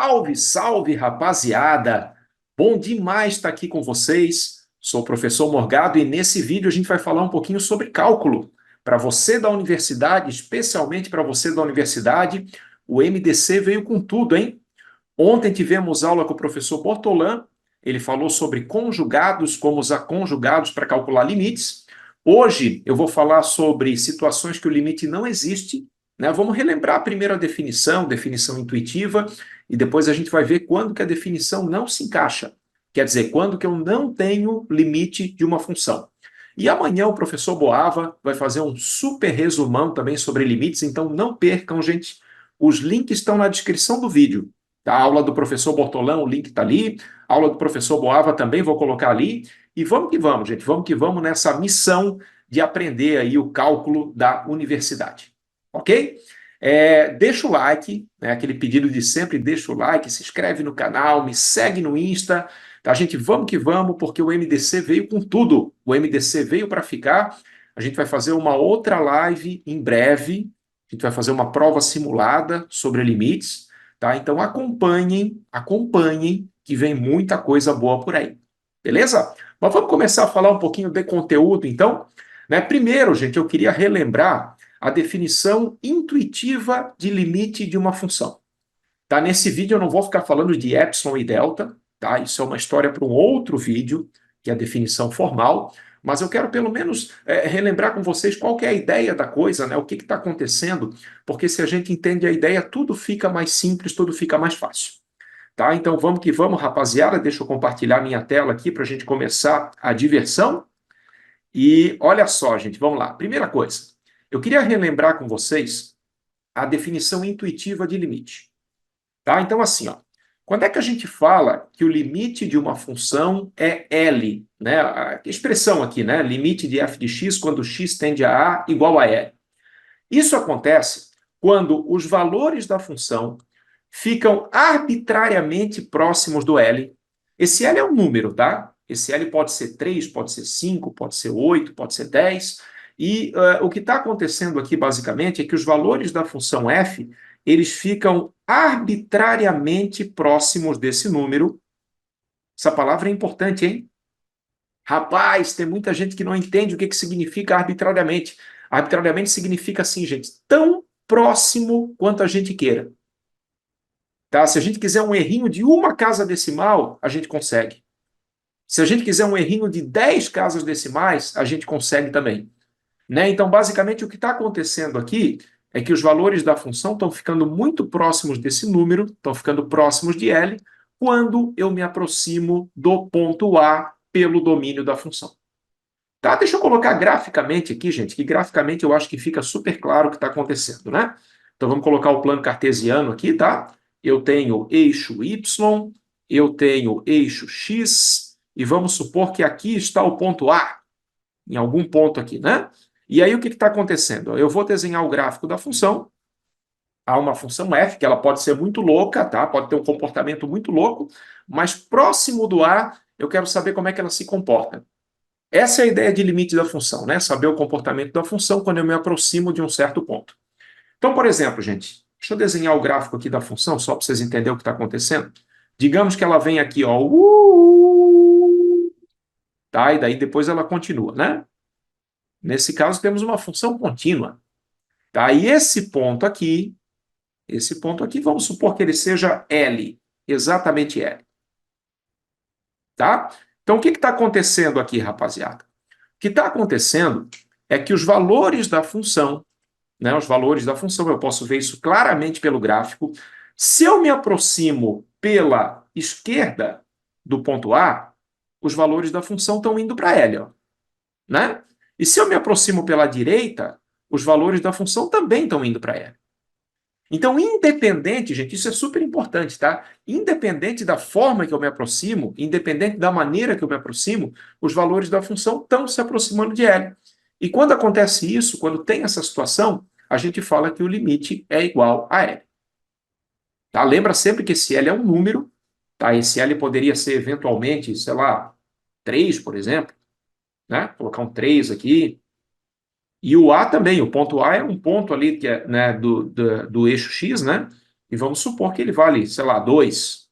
Salve, salve, rapaziada! Bom demais estar aqui com vocês. Sou o professor Morgado e nesse vídeo a gente vai falar um pouquinho sobre cálculo. Para você da universidade, especialmente para você da universidade, o MDC veio com tudo, hein? Ontem tivemos aula com o professor Bortolã. Ele falou sobre conjugados, como usar conjugados para calcular limites. Hoje eu vou falar sobre situações que o limite não existe, né? Vamos relembrar primeiro a definição, definição intuitiva, e depois a gente vai ver quando que a definição não se encaixa. Quer dizer, quando que eu não tenho limite de uma função. E amanhã o professor Boava vai fazer um super resumão também sobre limites, então não percam, gente. Os links estão na descrição do vídeo. Tá? A aula do professor Bortolão, o link está ali. A aula do professor Boava também vou colocar ali. E vamos que vamos, gente. Vamos que vamos nessa missão de aprender aí o cálculo da universidade. Ok? Deixa o like, né, aquele pedido de sempre, deixa o like, se inscreve no canal, me segue no Insta. Tá, gente? Vamos que vamos, porque o MDC veio com tudo. O MDC veio para ficar. A gente vai fazer uma outra live em breve. A gente vai fazer uma prova simulada sobre limites. Tá? Então acompanhem, que vem muita coisa boa por aí. Beleza? Mas vamos começar a falar um pouquinho de conteúdo, então. Né? Primeiro, gente, eu queria relembrar a definição intuitiva de limite de uma função. Tá? Nesse vídeo eu não vou ficar falando de epsilon e delta, tá? Isso é uma história para um outro vídeo, que é a definição formal, mas eu quero pelo menos relembrar com vocês qual que é a ideia da coisa, né? O que está acontecendo, porque se a gente entende a ideia, tudo fica mais simples, tudo fica mais fácil. Tá? Então vamos que vamos, rapaziada. Deixa eu compartilhar minha tela aqui para a gente começar a diversão. E olha só, gente, vamos lá. Primeira coisa, eu queria relembrar com vocês a definição intuitiva de limite. Tá? Então, assim, ó, quando é que a gente fala que o limite de uma função é L? Né? A expressão aqui, né? Limite de f de x quando x tende a igual a L. Isso acontece quando os valores da função ficam arbitrariamente próximos do L. Esse L é um número, tá? Esse L pode ser 3, pode ser 5, pode ser 8, pode ser 10. E o que está acontecendo aqui, basicamente, é que os valores da função f, eles ficam arbitrariamente próximos desse número. Essa palavra é importante, hein? Rapaz, tem muita gente que não entende o que significa arbitrariamente. Arbitrariamente significa assim, gente, tão próximo quanto a gente queira. Tá? Se a gente quiser um errinho de uma casa decimal, a gente consegue. Se a gente quiser um errinho de 10 casas decimais, a gente consegue também. Né? Então, basicamente, o que está acontecendo aqui é que os valores da função estão ficando muito próximos desse número, estão ficando próximos de L, quando eu me aproximo do ponto A pelo domínio da função. Tá? Deixa eu colocar graficamente aqui, gente, que graficamente eu acho que fica super claro o que está acontecendo, né? Então, vamos colocar o plano cartesiano aqui, tá? Eu tenho eixo Y, eu tenho eixo X, e vamos supor que aqui está o ponto A, em algum ponto aqui, né? E aí o que está acontecendo? Eu vou desenhar o gráfico da função. Há uma função f, que ela pode ser muito louca, tá? Pode ter um comportamento muito louco, mas próximo do A, eu quero saber como é que ela se comporta. Essa é a ideia de limite da função, né? Saber o comportamento da função quando eu me aproximo de um certo ponto. Então, por exemplo, gente, deixa eu desenhar o gráfico aqui da função, só para vocês entenderem o que está acontecendo. Digamos que ela vem aqui, ó, tá? E daí depois ela continua, né? Nesse caso, temos uma função contínua. Tá? E esse ponto aqui, vamos supor que ele seja L, exatamente L. Tá? Então, o que está acontecendo aqui, rapaziada? O que está acontecendo é que os valores da função, né, os valores da função, eu posso ver isso claramente pelo gráfico. Se eu me aproximo pela esquerda do ponto A, os valores da função estão indo para L, ó, né? E se eu me aproximo pela direita, os valores da função também estão indo para L. Então, independente, gente, isso é super importante, tá? Independente da forma que eu me aproximo, independente da maneira que eu me aproximo, os valores da função estão se aproximando de L. E quando acontece isso, quando tem essa situação, a gente fala que o limite é igual a L. Tá? Lembra sempre que esse L é um número, tá? Esse L poderia ser eventualmente, sei lá, 3, por exemplo, né? Vou colocar um 3 aqui. E o A também, o ponto A é um ponto ali que é, né, do eixo X, né? e vamos supor que ele vale, sei lá, 2.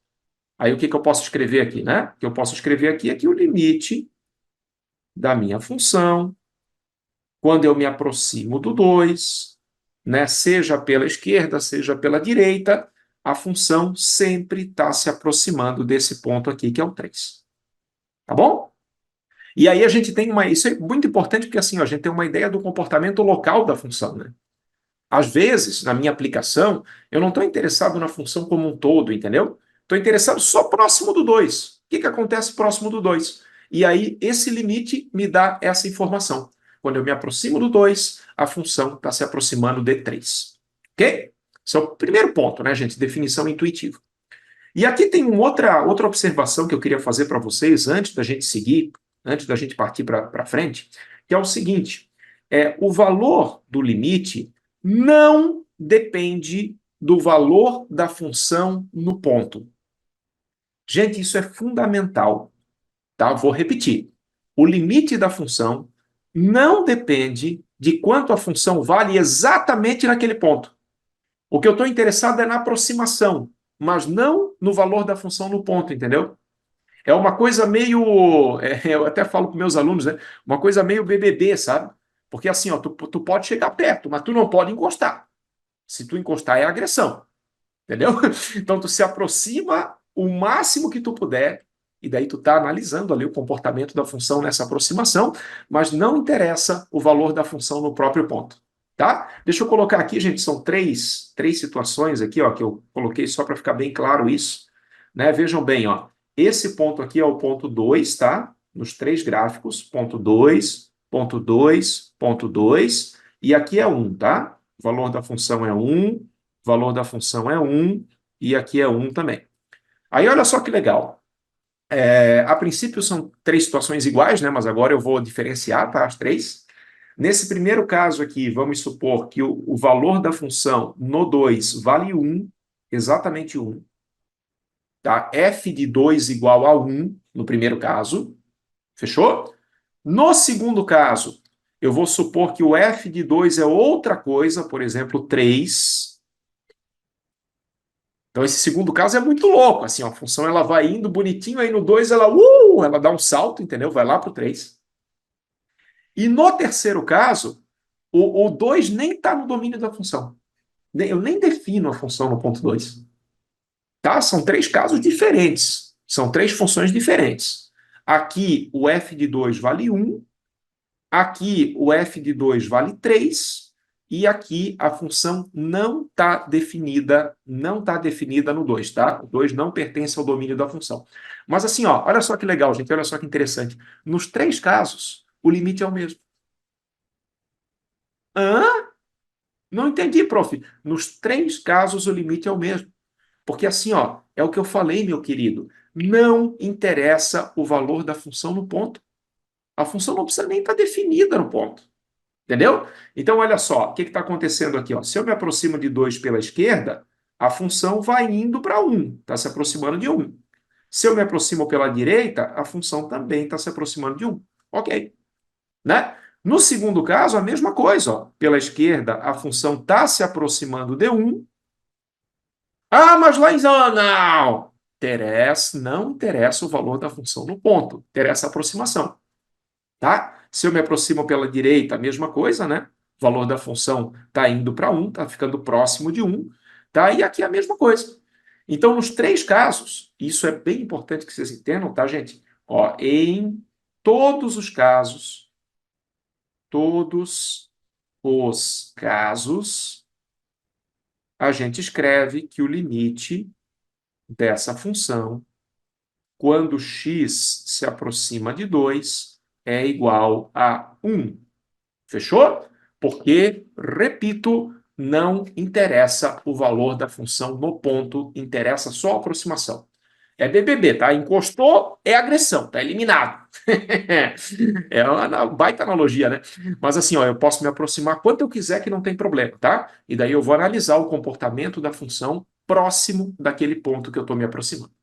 Aí o que eu posso escrever aqui, né? O que eu posso escrever aqui é que o limite da minha função, quando eu me aproximo do 2, né, seja pela esquerda, seja pela direita, a função sempre está se aproximando desse ponto aqui, que é o 3. Tá bom? E aí a gente tem uma. Isso é muito importante, porque assim, ó, a gente tem uma ideia do comportamento local da função, né? Às vezes, na minha aplicação, eu não estou interessado na função como um todo, entendeu? Estou interessado só próximo do 2. O que acontece próximo do 2? E aí, esse limite me dá essa informação. Quando eu me aproximo do 2, a função está se aproximando de 3. Ok? Esse é o primeiro ponto, né, gente? Definição intuitiva. E aqui tem outra observação que eu queria fazer para vocês antes da gente seguir, antes da gente partir para frente, que é o seguinte: o valor do limite não depende do valor da função no ponto. Gente, isso é fundamental, tá? Vou repetir. O limite da função não depende de quanto a função vale exatamente naquele ponto. O que eu estou interessado é na aproximação, mas não no valor da função no ponto, entendeu? É uma coisa meio. Eu até falo com meus alunos, né? Uma coisa meio BBB, sabe? Porque assim, ó, tu pode chegar perto, mas tu não pode encostar. Se tu encostar, é agressão, entendeu? Então tu se aproxima o máximo que tu puder, e daí tu tá analisando ali o comportamento da função nessa aproximação, mas não interessa o valor da função no próprio ponto. Tá? Deixa eu colocar aqui, gente, são três situações aqui, ó, que eu coloquei só para ficar bem claro isso. Né? Vejam bem, ó, esse ponto aqui é o ponto 2, tá? Nos três gráficos, ponto 2, ponto 2, ponto 2, e aqui é 1, tá? O valor da função é 1, o valor da função é 1, e aqui é 1 também. Aí olha só que legal. A princípio são três situações iguais, né? Mas agora eu vou diferenciar, tá? As três. Nesse primeiro caso aqui, vamos supor que o valor da função no 2 vale 1, exatamente 1. Tá? F de 2 igual a 1, no primeiro caso. Fechou? No segundo caso, eu vou supor que o F de 2 é outra coisa, por exemplo, 3. Então, esse segundo caso é muito louco. Assim, ó, a função ela vai indo bonitinho, aí no 2 ela dá um salto, entendeu? Vai lá para o 3. E no terceiro caso, o 2 nem está no domínio da função. Eu nem defino a função no ponto 2. Tá? São três casos diferentes. São três funções diferentes. Aqui o f de 2 vale 1, aqui o f de 2 vale 3, e aqui a função não está definida, não está definida no 2, tá? O 2 não pertence ao domínio da função. Mas assim, ó, olha só que legal, gente, olha só que interessante. Nos três casos, o limite é o mesmo. Hã? Não entendi, prof. Nos três casos, o limite é o mesmo. Porque assim, ó, é o que eu falei, meu querido. Não interessa o valor da função no ponto. A função não precisa nem estar definida no ponto. Entendeu? Então, olha só, o que está acontecendo aqui? Ó? Se eu me aproximo de 2 pela esquerda, a função vai indo para 1, está se aproximando de 1. Se eu me aproximo pela direita, a função também está se aproximando de 1. Ok. Né? No segundo caso, a mesma coisa. Ó. Pela esquerda, a função está se aproximando de 1. Ah, mas lá em não! Não interessa o valor da função no ponto, interessa a aproximação. Tá? Se eu me aproximo pela direita, a mesma coisa, né? O valor da função está indo para 1, está ficando próximo de 1, tá? E aqui é a mesma coisa. Então, nos três casos, isso é bem importante que vocês entendam, tá, gente? Ó, em todos os casos, todos os casos, a gente escreve que o limite dessa função, quando x se aproxima de 2, é igual a 1. Fechou? Porque, repito, não interessa o valor da função no ponto, interessa só a aproximação. É BBB, tá? Encostou, é agressão, tá eliminado. É uma baita analogia, né? Mas assim, ó, eu posso me aproximar quanto eu quiser que não tem problema, tá? E daí eu vou analisar o comportamento da função próximo daquele ponto que eu estou me aproximando.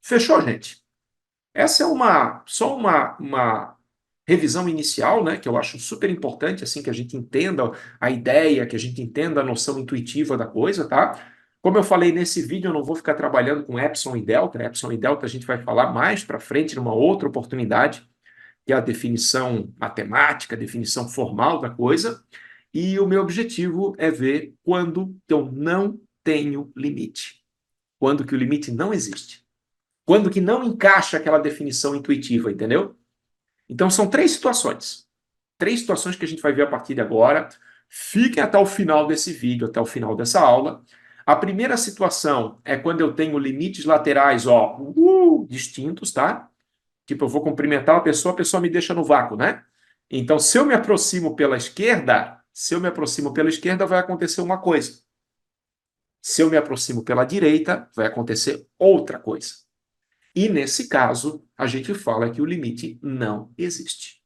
Fechou, gente? Essa é só uma revisão inicial, né, que eu acho super importante, assim, que a gente entenda a ideia, que a gente entenda a noção intuitiva da coisa, tá? Como eu falei nesse vídeo, eu não vou ficar trabalhando com epsilon e delta. Epsilon e delta a gente vai falar mais para frente, numa outra oportunidade, que é a definição matemática, a definição formal da coisa. E o meu objetivo é ver quando eu não tenho limite. Quando que o limite não existe. Quando que não encaixa aquela definição intuitiva, entendeu? Então são três situações. Três situações que a gente vai ver a partir de agora. Fiquem até o final desse vídeo, até o final dessa aula. A primeira situação é quando eu tenho limites laterais, ó, distintos, tá? Tipo, eu vou cumprimentar a pessoa me deixa no vácuo, né? Então, se eu me aproximo pela esquerda, vai acontecer uma coisa. Se eu me aproximo pela direita, vai acontecer outra coisa. E nesse caso, a gente fala que o limite não existe.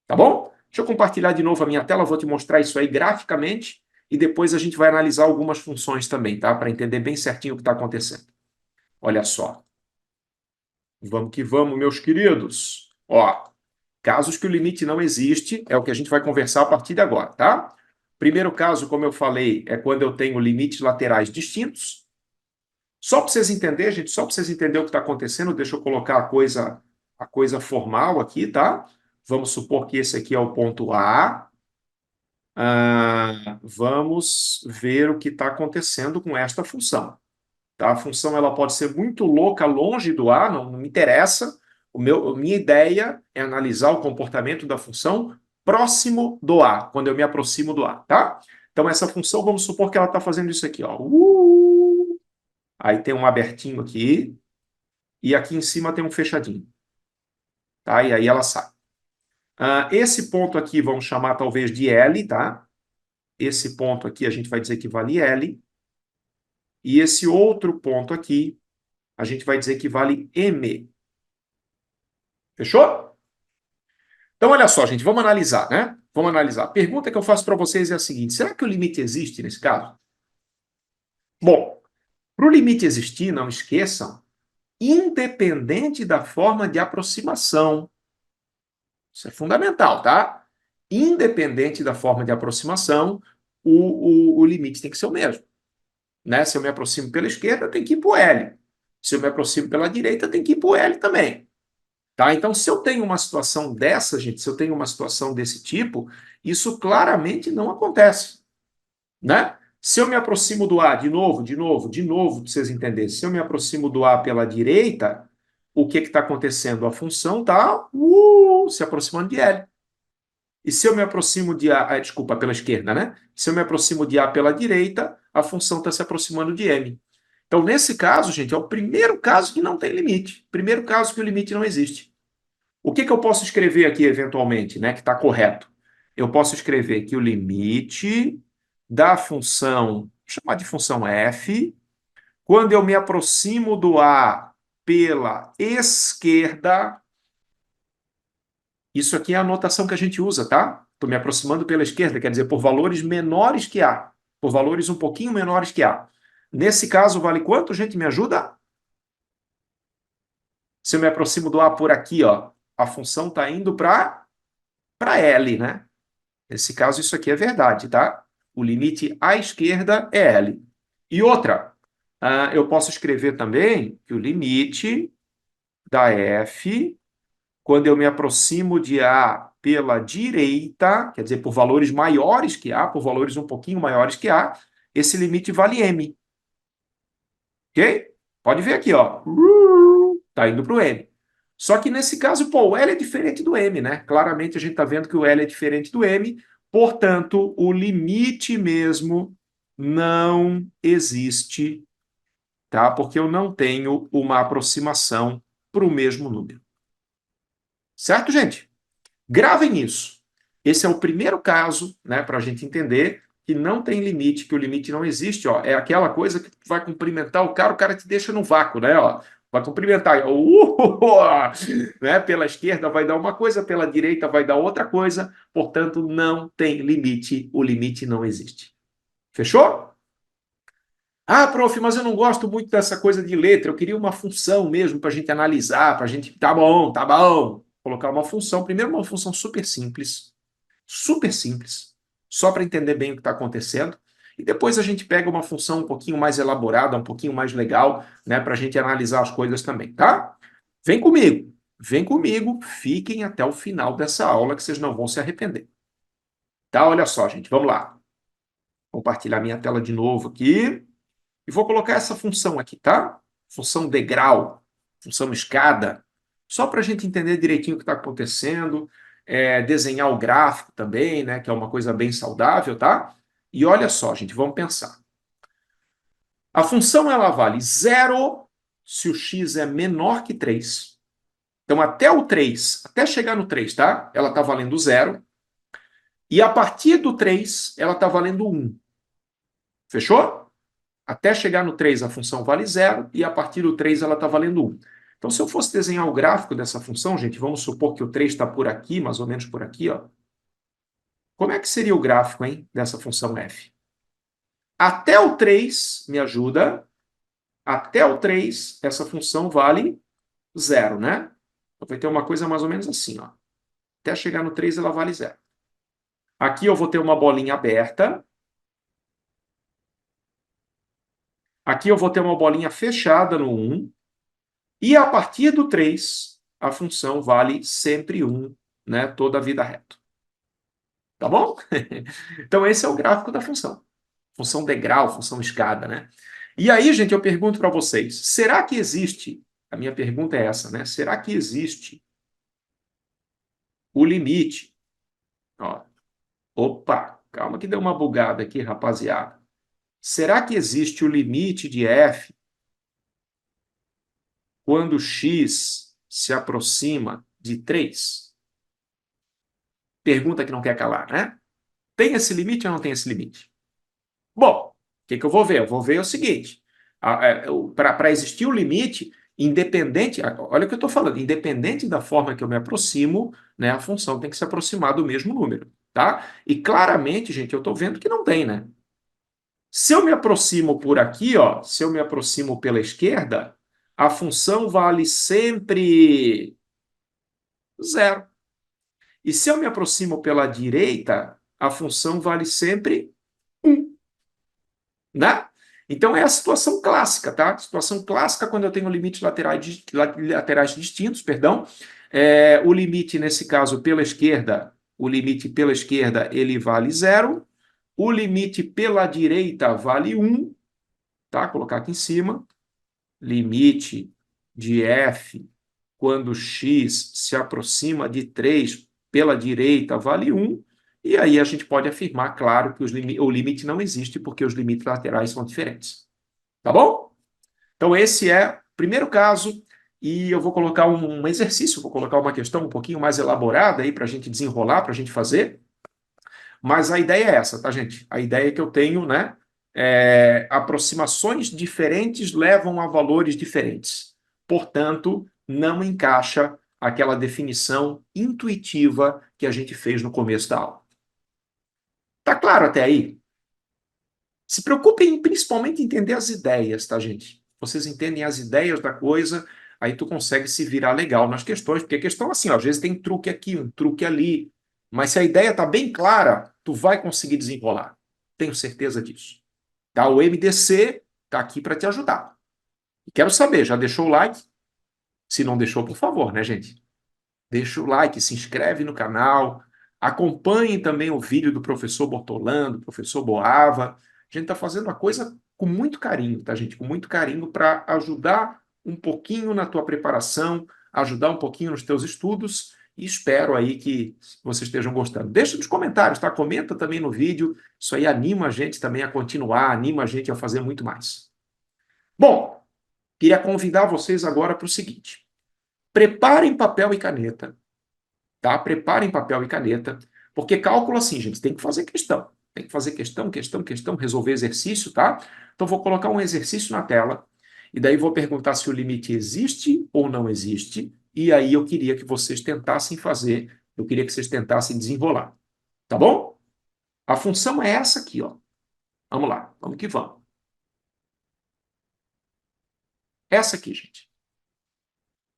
Tá bom? Deixa eu compartilhar de novo a minha tela, vou te mostrar isso aí graficamente e depois a gente vai analisar algumas funções também, tá? Para entender bem certinho o que está acontecendo. Olha só. Vamos que vamos, meus queridos. Ó, casos que o limite não existe é o que a gente vai conversar a partir de agora, tá? Primeiro caso, como eu falei, é quando eu tenho limites laterais distintos. Só para vocês entenderem, gente, só para vocês entenderem o que está acontecendo, deixa eu colocar a coisa formal aqui, tá? Vamos supor que esse aqui é o ponto A. Vamos ver o que está acontecendo com esta função. Tá? A função ela pode ser muito louca longe do A, não me interessa. A minha ideia é analisar o comportamento da função próximo do A, quando eu me aproximo do A. Tá? Então, essa função, vamos supor que ela está fazendo isso aqui. Ó. Aí tem um abertinho aqui, e aqui em cima tem um fechadinho. Tá? E aí ela sai. Esse ponto aqui vamos chamar talvez de L, tá? Esse ponto aqui a gente vai dizer que vale L. E esse outro ponto aqui, a gente vai dizer que vale M. Fechou? Então, olha só, gente, vamos analisar, né? Vamos analisar. A pergunta que eu faço para vocês é a seguinte: será que o limite existe nesse caso? Bom, para o limite existir, não esqueçam, independente da forma de aproximação. Isso é fundamental, tá? Independente da forma de aproximação, o limite tem que ser o mesmo. Né? Se eu me aproximo pela esquerda, tem que ir para o L. Se eu me aproximo pela direita, tem que ir para o L também. Tá? Então, se eu tenho uma situação dessa, gente, se eu tenho uma situação desse tipo, isso claramente não acontece. Né? Se eu me aproximo do A, de novo, para vocês entenderem, se eu me aproximo do A pela direita, o que está acontecendo? A função está se aproximando de L. E se eu me aproximo de A, desculpa, pela esquerda, né? Se eu me aproximo de A pela direita, a função está se aproximando de M. Então, nesse caso, gente, é o primeiro caso que não tem limite. Primeiro caso que o limite não existe. O que eu posso escrever aqui, eventualmente, né, que está correto? Eu posso escrever que o limite da função, vou chamar de função f, quando eu me aproximo do A pela esquerda, isso aqui é a notação que a gente usa, tá? Estou me aproximando pela esquerda, quer dizer, por valores menores que A, por valores um pouquinho menores que A. Nesse caso, vale quanto, gente? Me ajuda? Se eu me aproximo do A por aqui, ó, a função está indo para L, né? Nesse caso, isso aqui é verdade, tá? O limite à esquerda é L. E outra, eu posso escrever também que o limite da f, quando eu me aproximo de A pela direita, quer dizer, por valores maiores que A, por valores um pouquinho maiores que A, esse limite vale M. Ok? Pode ver aqui, ó. Tá indo para o M. Só que nesse caso, pô, o L é diferente do M, né? Claramente a gente está vendo que o L é diferente do M, portanto, o limite mesmo não existe, tá? Porque eu não tenho uma aproximação para o mesmo número. Certo, gente? Gravem isso. Esse é o primeiro caso, né, para a gente entender que não tem limite, que o limite não existe. Ó, é aquela coisa que tu vai cumprimentar o cara te deixa no vácuo, né? Ó, vai cumprimentar, né? Pela esquerda vai dar uma coisa, pela direita vai dar outra coisa. Portanto, não tem limite. O limite não existe. Fechou? Ah, prof, mas eu não gosto muito dessa coisa de letra. Eu queria uma função mesmo para a gente analisar, para a gente. Tá bom, tá bom. Colocar uma função. Primeiro, uma função super simples, só para entender bem o que está acontecendo. e depois a gente pega uma função um pouquinho mais elaborada, um pouquinho mais legal, né, para a gente analisar as coisas também, tá? Vem comigo, fiquem até o final dessa aula que vocês não vão se arrepender. Tá? Olha só, gente, vamos lá. Compartilhar minha tela de novo aqui. E vou colocar essa função aqui, tá? Função degrau, função escada, só para a gente entender direitinho o que está acontecendo, desenhar o gráfico também, né? Que é uma coisa bem saudável, tá? E olha só, gente, vamos pensar. A função ela vale zero se o x é menor que 3. Então, até o 3, até chegar no 3, tá? Ela está valendo zero. E a partir do 3, ela está valendo 1. Fechou? Até chegar no 3, a função vale zero, e a partir do 3 ela está valendo 1. Então, se eu fosse desenhar o gráfico dessa função, gente, vamos supor que o 3 está por aqui, mais ou menos por aqui, ó. Como é que seria o gráfico, hein, dessa função f? Até o 3, me ajuda, até o 3, essa função vale zero, né? Então, vai ter uma coisa mais ou menos assim, ó. Até chegar no 3, ela vale zero. Aqui eu vou ter uma bolinha aberta. Aqui eu vou ter uma bolinha fechada no 1. E a partir do 3, a função vale sempre 1, né? Toda a vida reta. Tá bom? Então, esse é o gráfico da função. Função degrau, função escada, né? E aí, gente, eu pergunto para vocês, será que existe, a minha pergunta é essa, né? Será que existe o limite? Ó, opa, calma que deu uma bugada aqui, rapaziada. Será que existe o limite de f quando x se aproxima de 3? Pergunta que não quer calar, né? Tem esse limite ou não tem esse limite? Bom, o que eu vou ver? Eu vou ver o seguinte: para existir o limite, independente, olha o que eu estou falando, independente da forma que eu me aproximo, né, a função tem que se aproximar do mesmo número, tá? E claramente, gente, eu estou vendo que não tem, né? Se eu me aproximo por aqui, ó, se eu me aproximo pela esquerda, a função vale sempre zero. E se eu me aproximo pela direita, a função vale sempre 1. Né? Então é a situação clássica, tá? Situação clássica quando eu tenho limites laterais distintos, perdão. O limite, nesse caso, pela esquerda, o limite pela esquerda, ele vale zero. O limite pela direita vale 1, tá? Vou colocar aqui em cima. Limite de f quando x se aproxima de 3 pela direita vale 1. E aí a gente pode afirmar, claro, que o limite não existe porque os limites laterais são diferentes. Tá bom? Então esse é o primeiro caso e eu vou colocar um exercício, vou colocar uma questão um pouquinho mais elaborada aí para a gente desenrolar, para a gente fazer. Mas a ideia é essa, tá, gente? A ideia é que eu tenho, né? Aproximações diferentes levam a valores diferentes. Portanto, não encaixa aquela definição intuitiva que a gente fez no começo da aula. Tá claro até aí? Se preocupem principalmente em entender as ideias, tá, gente? Vocês entendem as ideias da coisa, aí tu consegue se virar legal nas questões, porque a questão assim, ó, às vezes tem truque aqui, um truque ali, mas se a ideia tá bem clara, tu vai conseguir desenrolar. Tenho certeza disso. Tá? O MDC tá aqui para te ajudar. E quero saber, já deixou o like? Se não deixou, por favor, né, gente? Deixa o like, se inscreve no canal, acompanhe também o vídeo do professor Bortolando, do professor Boava. A gente está fazendo a coisa com muito carinho, tá, gente? Com muito carinho para ajudar um pouquinho na tua preparação, ajudar um pouquinho nos teus estudos e espero aí que vocês estejam gostando. Deixa nos comentários, tá? Comenta também no vídeo, isso aí anima a gente também a continuar, anima a gente a fazer muito mais. Bom, queria convidar vocês agora para o seguinte: preparem papel e caneta, tá? Preparem papel e caneta, porque cálculo assim, gente, tem que fazer questão. Tem que fazer questão, questão, questão, resolver exercício, tá? Então, vou colocar um exercício na tela, e daí vou perguntar se o limite existe ou não existe, e aí eu queria que vocês tentassem fazer, eu queria que vocês tentassem desenrolar, tá bom? A função é essa aqui, ó. Vamos lá, vamos que vamos. Essa aqui, gente.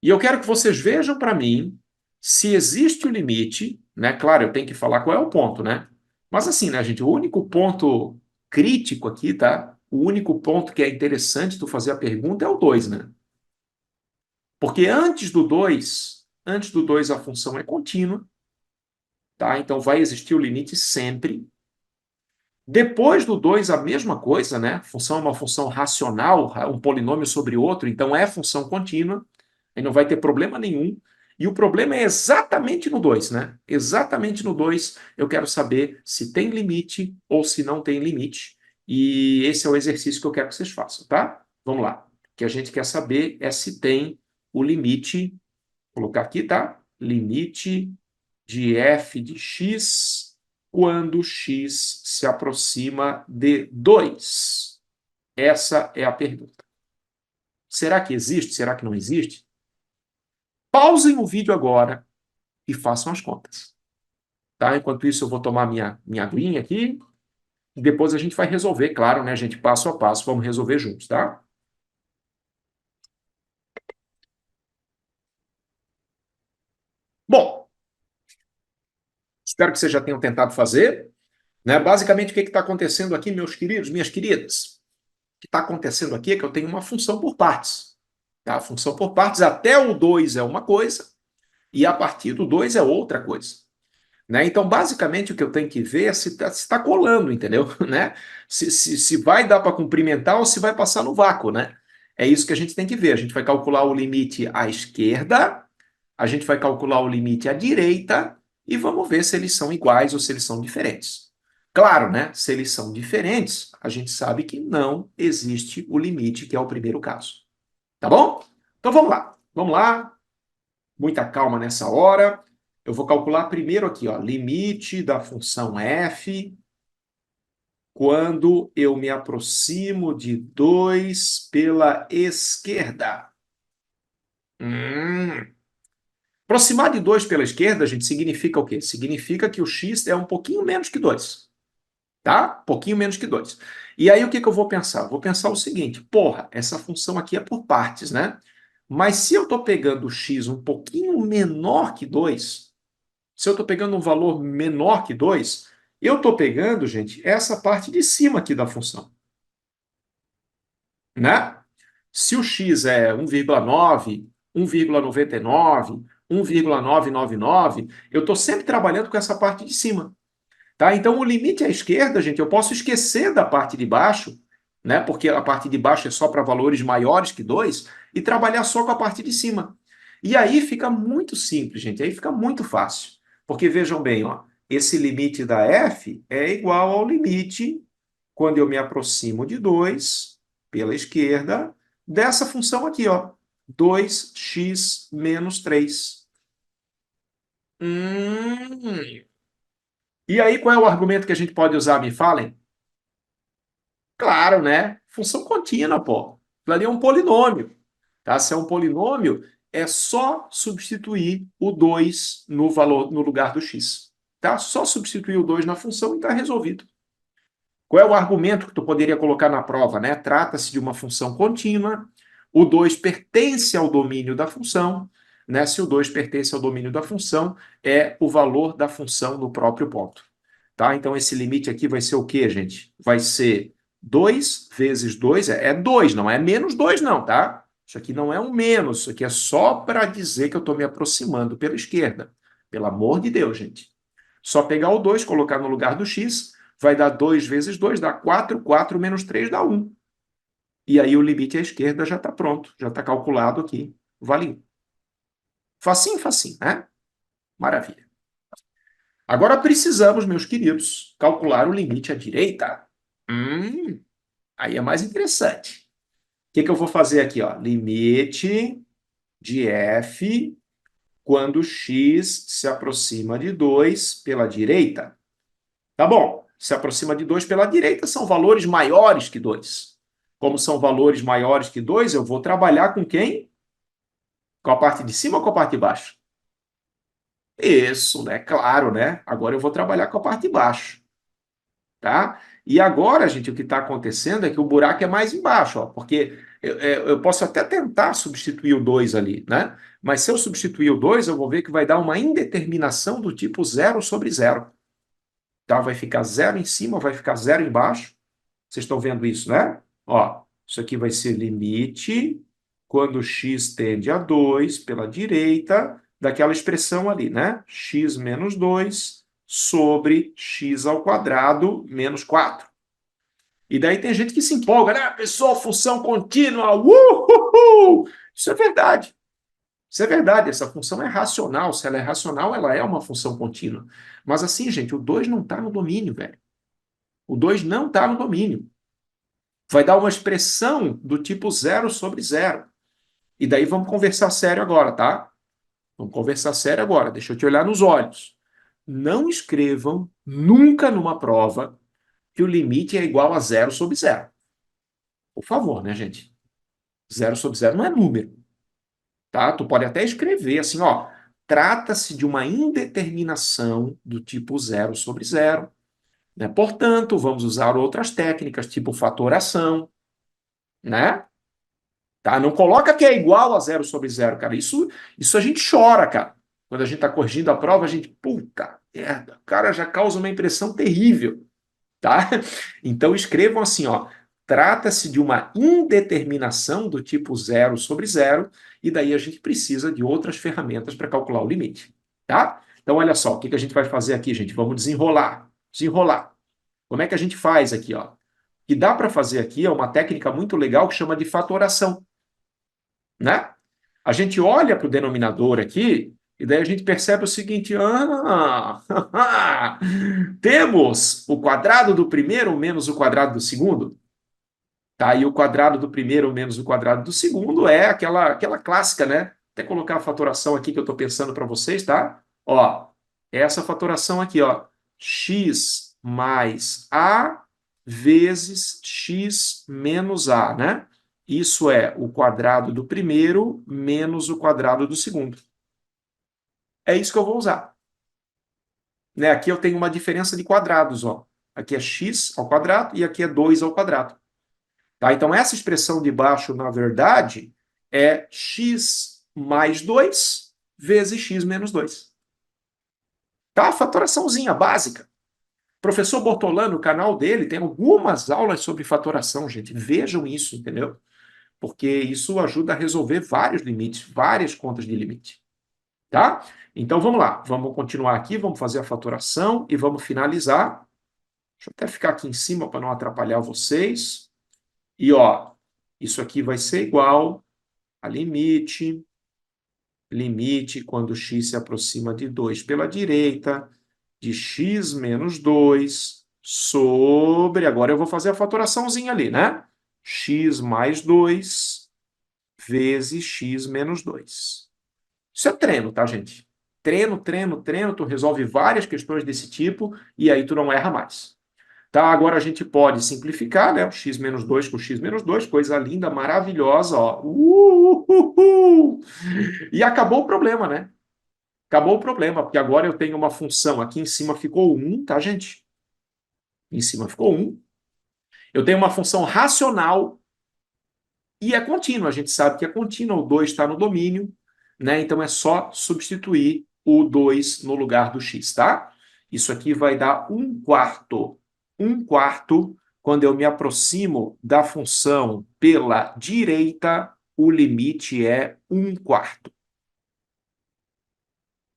E eu quero que vocês vejam para mim se existe o limite, né? Claro, eu tenho que falar qual é o ponto, né? Mas assim, né, gente? O único ponto crítico aqui, tá? O único ponto que é interessante tu fazer a pergunta é o 2, né? Porque antes do 2 a função é contínua, tá? Então vai existir o limite sempre. Depois do 2 a mesma coisa, né? Função é uma função racional, um polinômio sobre outro, então é função contínua, e não vai ter problema nenhum. E o problema é exatamente no 2, né? Exatamente no 2 eu quero saber se tem limite ou se não tem limite. E esse é o exercício que eu quero que vocês façam, tá? Vamos lá. O que a gente quer saber é se tem o limite, vou colocar aqui, tá? Limite de f de x quando x se aproxima de 2. Essa é a pergunta. Será que existe? Será que não existe? Pausem o vídeo agora e façam as contas. Tá? Enquanto isso, eu vou tomar minha aguinha aqui e depois a gente vai resolver, claro, né, gente, passo a passo, vamos resolver juntos, tá? Bom, espero que vocês já tenham tentado fazer, né? Basicamente, o que está acontecendo aqui, meus queridos, minhas queridas? O que está acontecendo aqui é que eu tenho uma função por partes. Tá? A função por partes até o 2 é uma coisa e a partir do 2 é outra coisa. Né? Então, basicamente, o que eu tenho que ver é se está colando, entendeu? Né? Se vai dar para cumprimentar ou se vai passar no vácuo, né? É isso que a gente tem que ver. A gente vai calcular o limite à esquerda, a gente vai calcular o limite à direita e vamos ver se eles são iguais ou se eles são diferentes. Claro, né? Se eles são diferentes, a gente sabe que não existe o limite, que é o primeiro caso. Tá bom? Então vamos lá. Vamos lá. Muita calma nessa hora. Eu vou calcular primeiro aqui, ó, limite da função f quando eu me aproximo de 2 pela esquerda. Aproximar de 2 pela esquerda, gente, significa o quê? Significa que o x é um pouquinho menos que 2. Tá? Pouquinho menos que 2. E aí o que eu vou pensar? Vou pensar o seguinte, porra, essa função aqui é por partes, né? Mas se eu estou pegando o x um pouquinho menor que 2, se eu estou pegando um valor menor que 2, eu estou pegando, gente, essa parte de cima aqui da função. Né? Se o x é 1,9, 1,99, 1,999, eu estou sempre trabalhando com essa parte de cima. Tá? Então, o limite à esquerda, gente, eu posso esquecer da parte de baixo, né? Porque a parte de baixo é só para valores maiores que 2, e trabalhar só com a parte de cima. E aí fica muito simples, gente, aí fica muito fácil. Porque vejam bem, ó, esse limite da f é igual ao limite, quando eu me aproximo de 2 pela esquerda, dessa função aqui, ó, 2x menos 3. E aí, qual é o argumento que a gente pode usar, me falem? Claro, né? Função contínua, pô. Aquilo ali é um polinômio. Tá? Se é um polinômio, é só substituir o 2 no valor, no lugar do x. Tá? Só substituir o 2 na função e está resolvido. Qual é o argumento que tu poderia colocar na prova, né? Trata-se de uma função contínua, o 2 pertence ao domínio da função, né? Se o 2 pertence ao domínio da função, é o valor da função no próprio ponto. Tá? Então, esse limite aqui vai ser o quê, gente? Vai ser 2 vezes 2, é 2, não é menos 2 não, tá? Isso aqui não é um menos, isso aqui é só para dizer que eu estou me aproximando pela esquerda. Pelo amor de Deus, gente. Só pegar o 2, colocar no lugar do x, vai dar 2 vezes 2, dá 4, 4 menos 3 dá 1. E aí o limite à esquerda já está pronto, já está calculado aqui, vale 1. Facinho, facinho, né? Maravilha. Agora precisamos, meus queridos, calcular o limite à direita. Aí é mais interessante. O que eu vou fazer aqui? Ó? Limite de f quando x se aproxima de 2 pela direita. Tá bom, se aproxima de 2 pela direita, são valores maiores que 2. Como são valores maiores que 2, eu vou trabalhar com quem? Com a parte de cima ou com a parte de baixo? Isso, né? Claro, né? Agora eu vou trabalhar com a parte de baixo. Tá? E agora, gente, o que está acontecendo é que o buraco é mais embaixo, ó, porque eu posso até tentar substituir o 2 ali, né? Mas se eu substituir o 2, eu vou ver que vai dar uma indeterminação do tipo 0 sobre 0. Tá? Vai ficar 0 em cima, vai ficar 0 embaixo. Vocês estão vendo isso, né? Ó, isso aqui vai ser limite quando x tende a 2 pela direita daquela expressão ali, né? X menos 2 sobre x ao quadrado menos 4. E daí tem gente que se empolga, né? Pessoal, função contínua, uhul! Isso é verdade. Isso é verdade, essa função é racional. Se ela é racional, ela é uma função contínua. Mas assim, gente, o 2 não está no domínio, velho. O 2 não está no domínio. Vai dar uma expressão do tipo zero sobre zero. E daí vamos conversar sério agora, tá? Vamos conversar sério agora. Deixa eu te olhar nos olhos. Não escrevam nunca numa prova que o limite é igual a zero sobre zero. Por favor, né, gente? Zero sobre zero não é número, tá? Tu pode até escrever assim, ó. Trata-se de uma indeterminação do tipo zero sobre zero, né? Portanto, vamos usar outras técnicas, tipo fatoração, né? Tá? Não coloca que é igual a zero sobre zero, cara. Isso a gente chora, cara. Quando a gente está corrigindo a prova, a gente, puta merda, o cara já causa uma impressão terrível, tá? Então escrevam assim, ó. Trata-se de uma indeterminação do tipo zero sobre zero, e daí a gente precisa de outras ferramentas para calcular o limite, tá? Então, olha só, o que a gente vai fazer aqui, gente? Vamos desenrolar. Desenrolar. Como é que a gente faz aqui, ó? O que dá para fazer aqui é uma técnica muito legal que chama de fatoração, né? A gente olha para o denominador aqui e daí a gente percebe o seguinte: temos o quadrado do primeiro menos o quadrado do segundo. Tá? E o quadrado do primeiro menos o quadrado do segundo é aquela clássica, né? Até colocar a fatoração aqui que eu estou pensando para vocês, tá? Ó, é essa fatoração aqui, ó. X mais A vezes x menos A, né? Isso é o quadrado do primeiro menos o quadrado do segundo. É isso que eu vou usar. Né? Aqui eu tenho uma diferença de quadrados, ó. Aqui é x ao quadrado e aqui é 2 ao quadrado. Tá? Então, essa expressão de baixo, na verdade, é x mais 2 vezes x menos 2. Tá? Fatoraçãozinha básica. O professor Bortolano, no canal dele, tem algumas aulas sobre fatoração, gente. Vejam isso, entendeu? Porque isso ajuda a resolver vários limites, várias contas de limite. Tá? Então, vamos lá. Vamos continuar aqui, vamos fazer a fatoração e vamos finalizar. Deixa eu até ficar aqui em cima para não atrapalhar vocês. E, ó, isso aqui vai ser igual a limite quando x se aproxima de 2 pela direita, de x menos 2 sobre, agora eu vou fazer a fatoraçãozinha ali, né? X mais 2 vezes x menos 2. Isso é treino, tá, gente? Treino, treino, treino, tu resolve várias questões desse tipo e aí tu não erra mais. Tá, agora a gente pode simplificar, né? O x menos 2 com x menos 2, coisa linda, maravilhosa, ó. E acabou o problema, né? Acabou o problema, porque agora eu tenho uma função, aqui em cima ficou 1, tá, gente? Em cima ficou 1. Eu tenho uma função racional e é contínua. A gente sabe que é contínua, o 2 está no domínio, né? Então é só substituir o 2 no lugar do x, tá? Isso aqui vai dar 1/4. 1/4, quando eu me aproximo da função pela direita, o limite é 1/4.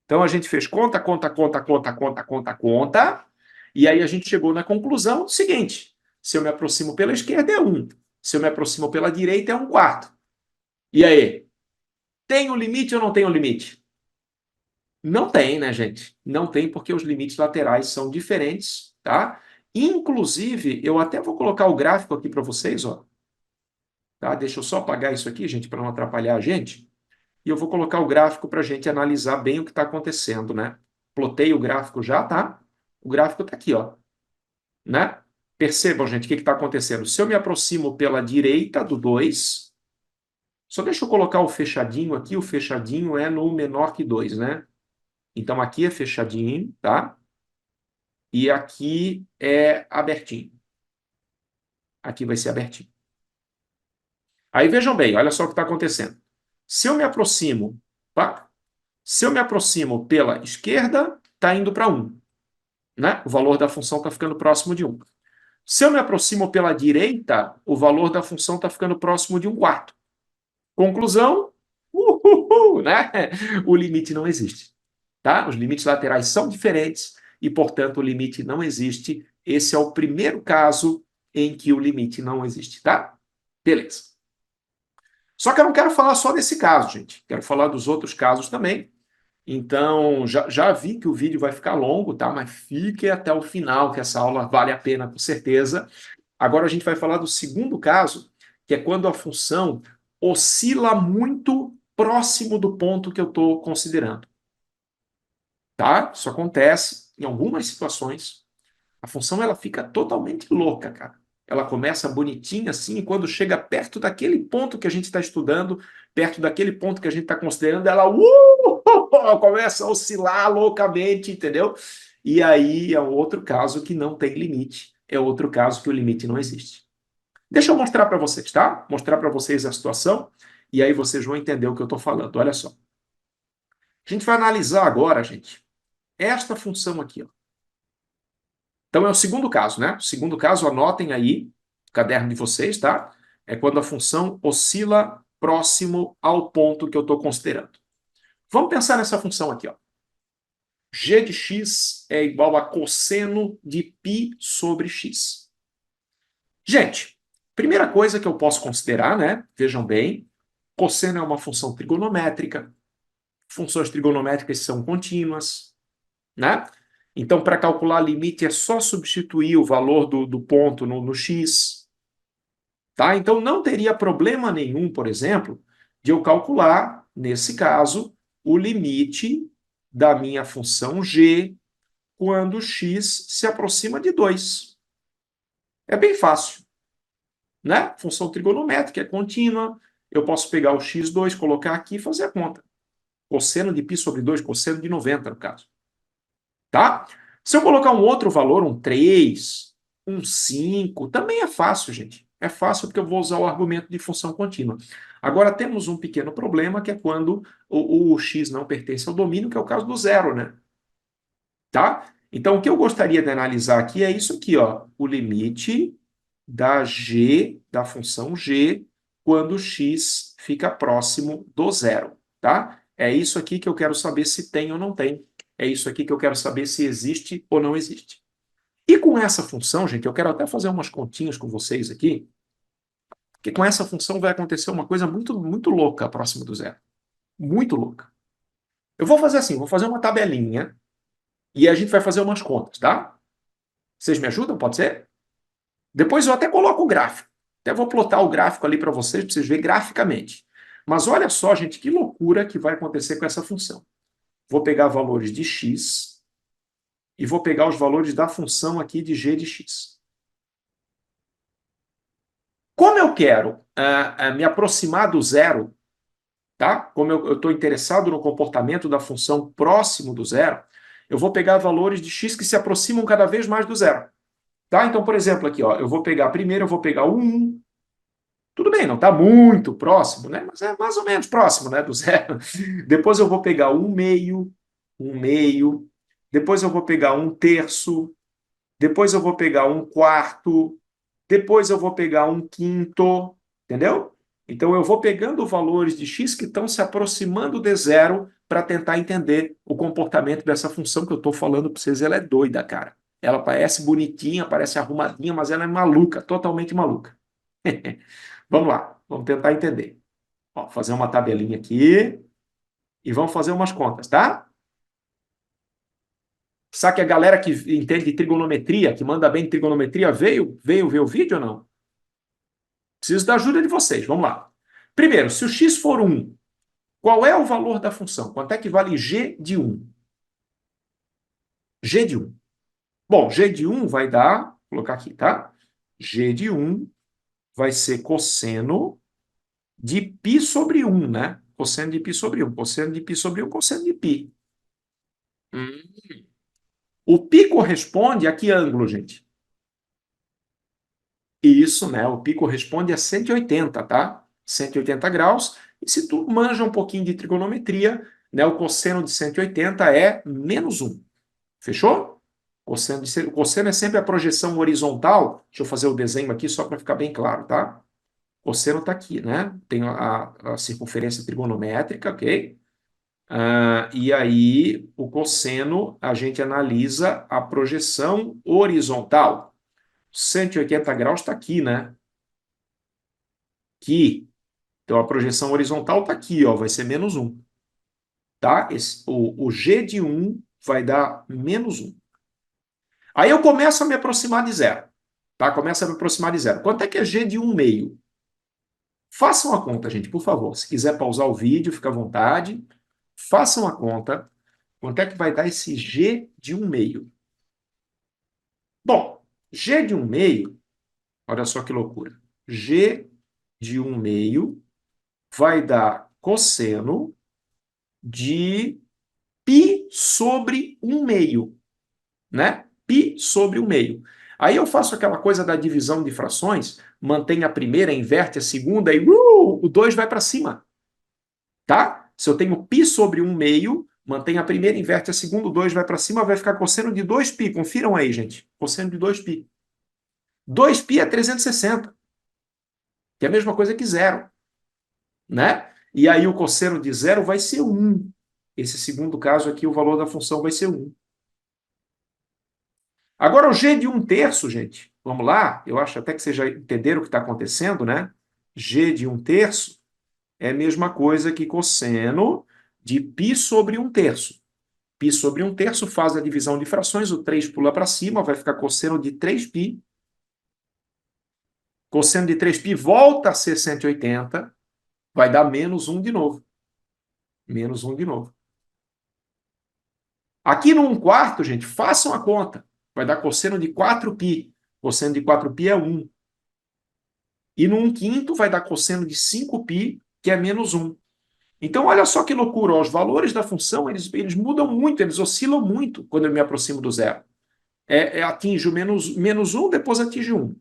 Então a gente fez conta, conta, conta, conta, conta, conta, conta, e aí a gente chegou na conclusão seguinte: se eu me aproximo pela esquerda é 1, se eu me aproximo pela direita é 1/4. E aí? Tem um limite ou não tem um limite? Não tem, né, gente? Não tem, porque os limites laterais são diferentes, tá? Inclusive, eu até vou colocar o gráfico aqui para vocês, ó. Tá? Deixa eu só apagar isso aqui, gente, para não atrapalhar a gente. E eu vou colocar o gráfico para a gente analisar bem o que está acontecendo, né? Plotei o gráfico já, tá? O gráfico está aqui, ó, né? Percebam, gente, o que está acontecendo. Se eu me aproximo pela direita do 2, só deixa eu colocar o fechadinho aqui, o fechadinho é no menor que 2, né? Então aqui é fechadinho, tá? E aqui é abertinho. Aqui vai ser abertinho. Aí vejam bem, olha só o que está acontecendo. Se eu me aproximo, tá? Se eu me aproximo pela esquerda, está indo para 1, né? O valor da função está ficando próximo de 1. Se eu me aproximo pela direita, o valor da função está ficando próximo de 1/4. Conclusão, né? O limite não existe. Tá? Os limites laterais são diferentes e, portanto, o limite não existe. Esse é o primeiro caso em que o limite não existe, tá? Beleza. Só que eu não quero falar só desse caso, gente. Quero falar dos outros casos também. Então, já vi que o vídeo vai ficar longo, tá? Mas fique até o final, que essa aula vale a pena, com certeza. Agora a gente vai falar do segundo caso, que é quando a função oscila muito próximo do ponto que eu estou considerando. Tá? Isso acontece em algumas situações. A função ela fica totalmente louca, cara. Ela começa bonitinha assim, e quando chega perto daquele ponto que a gente está estudando, perto daquele ponto que a gente está considerando, ela começa a oscilar loucamente, entendeu? E aí é um outro caso que não tem limite. É outro caso que o limite não existe. Deixa eu mostrar para vocês, tá? Mostrar para vocês a situação, e aí vocês vão entender o que eu estou falando. Olha só. A gente vai analisar agora, gente, esta função aqui, ó. Então é o segundo caso, né? O segundo caso, anotem aí, no caderno de vocês, tá? É quando a função oscila próximo ao ponto que eu estou considerando. Vamos pensar nessa função aqui, ó. G de x é igual a cosseno de π sobre x. Gente, primeira coisa que eu posso considerar, né? Vejam bem, cosseno é uma função trigonométrica. Funções trigonométricas são contínuas, né? Então, para calcular limite, é só substituir o valor do ponto no x. Tá? Então, não teria problema nenhum, por exemplo, de eu calcular, nesse caso, o limite da minha função g quando x se aproxima de 2. É bem fácil, né? Função trigonométrica é contínua. Eu posso pegar o x2, colocar aqui e fazer a conta. Cosseno de π sobre 2, cosseno de 90, no caso. Tá? Se eu colocar um outro valor, um 3, um 5, também é fácil, gente. É fácil porque eu vou usar o argumento de função contínua. Agora, temos um pequeno problema, que é quando o x não pertence ao domínio, que é o caso do zero, né? Tá? Então, o que eu gostaria de analisar aqui é isso aqui, ó. O limite da g, da função g, quando x fica próximo do zero, tá? É isso aqui que eu quero saber se tem ou não tem. É isso aqui que eu quero saber se existe ou não existe. E com essa função, gente, eu quero até fazer umas continhas com vocês aqui, porque com essa função vai acontecer uma coisa muito, muito louca próximo do zero. Muito louca. Eu vou fazer assim, vou fazer uma tabelinha e a gente vai fazer umas contas, tá? Vocês me ajudam? Pode ser? Depois eu até coloco o gráfico. Até vou plotar o gráfico ali para vocês verem graficamente. Mas olha só, gente, que loucura que vai acontecer com essa função. Vou pegar valores de x e vou pegar os valores da função aqui de g de x. Como eu quero me aproximar do zero, tá? Como eu estou interessado no comportamento da função próximo do zero, eu vou pegar valores de x que se aproximam cada vez mais do zero. Tá? Então, por exemplo, aqui, ó, primeiro eu vou pegar o 1. Tudo bem, não está muito próximo, né? Mas é mais ou menos próximo, né, do zero. Depois eu vou pegar um meio. Depois eu vou pegar 1/3. Depois eu vou pegar 1/4. Depois eu vou pegar 1/5, entendeu? Então eu vou pegando valores de x que estão se aproximando de zero para tentar entender o comportamento dessa função que eu estou falando para vocês. Ela é doida, cara. Ela parece bonitinha, parece arrumadinha, mas ela é maluca, totalmente maluca. Vamos lá, vamos tentar entender. Ó, fazer uma tabelinha aqui e vamos fazer umas contas, tá? Sabe que a galera que entende de trigonometria, que manda bem em trigonometria, veio ver o vídeo ou não? Preciso da ajuda de vocês, vamos lá. Primeiro, se o x for 1, qual é o valor da função? Quanto é que vale g de 1? G de 1. Bom, g de 1 vai dar, vou colocar aqui, tá? G de 1 vai ser cosseno de π sobre 1, né? Cosseno de π sobre 1. Cosseno de π sobre 1, cosseno de π. O π corresponde a que ângulo, gente? Isso, né? O π corresponde a 180, tá? 180 graus. E se tu manja um pouquinho de trigonometria, né, o cosseno de 180 é -1. Fechou? O cosseno é sempre a projeção horizontal. Deixa eu fazer o desenho aqui só para ficar bem claro, tá? O cosseno está aqui, né? Tem a circunferência trigonométrica, ok? E aí, o cosseno, a gente analisa a projeção horizontal. 180 graus está aqui, né? Aqui. Então, a projeção horizontal está aqui, ó, vai ser menos 1. Tá? O G de 1 vai dar menos 1. Aí eu começo a me aproximar de zero. Tá? Começa a me aproximar de zero. Quanto é que é G de 1 meio? Façam a conta, gente, por favor. Se quiser pausar o vídeo, fica à vontade. Façam a conta. Quanto é que vai dar esse G de 1 meio? Bom, G de 1 meio, olha só que loucura. G de 1 meio vai dar cosseno de π sobre 1 meio, né? Π sobre 1 meio. Aí eu faço aquela coisa da divisão de frações, mantém a primeira, inverte a segunda e o 2 vai para cima, tá? Se eu tenho π sobre 1 meio, mantém a primeira, inverte a segunda, o 2 vai para cima, vai ficar cosseno de 2π. Confiram aí, gente. Cosseno de 2π. 2π é 360, que é a mesma coisa que zero, né? E aí o cosseno de zero vai ser 1. Esse segundo caso aqui, o valor da função vai ser 1. Agora, o G de 1/3, gente, vamos lá, eu acho até que vocês já entenderam o que está acontecendo, né? G de 1/3 é a mesma coisa que cosseno de π sobre 1/3. Π sobre 1/3 faz a divisão de frações, o 3 pula para cima, vai ficar cosseno de 3π. Cosseno de 3π volta a ser 180, vai dar menos 1 de novo. Menos 1 de novo. Aqui no 1/4, gente, façam a conta. Vai dar cosseno de 4π. Cosseno de 4π é 1. E no 1/5 vai dar cosseno de 5π, que é menos 1. Então, olha só que loucura. Ó, os valores da função, eles mudam muito, eles oscilam muito quando eu me aproximo do zero. Atinge o menos 1, depois atinge 1.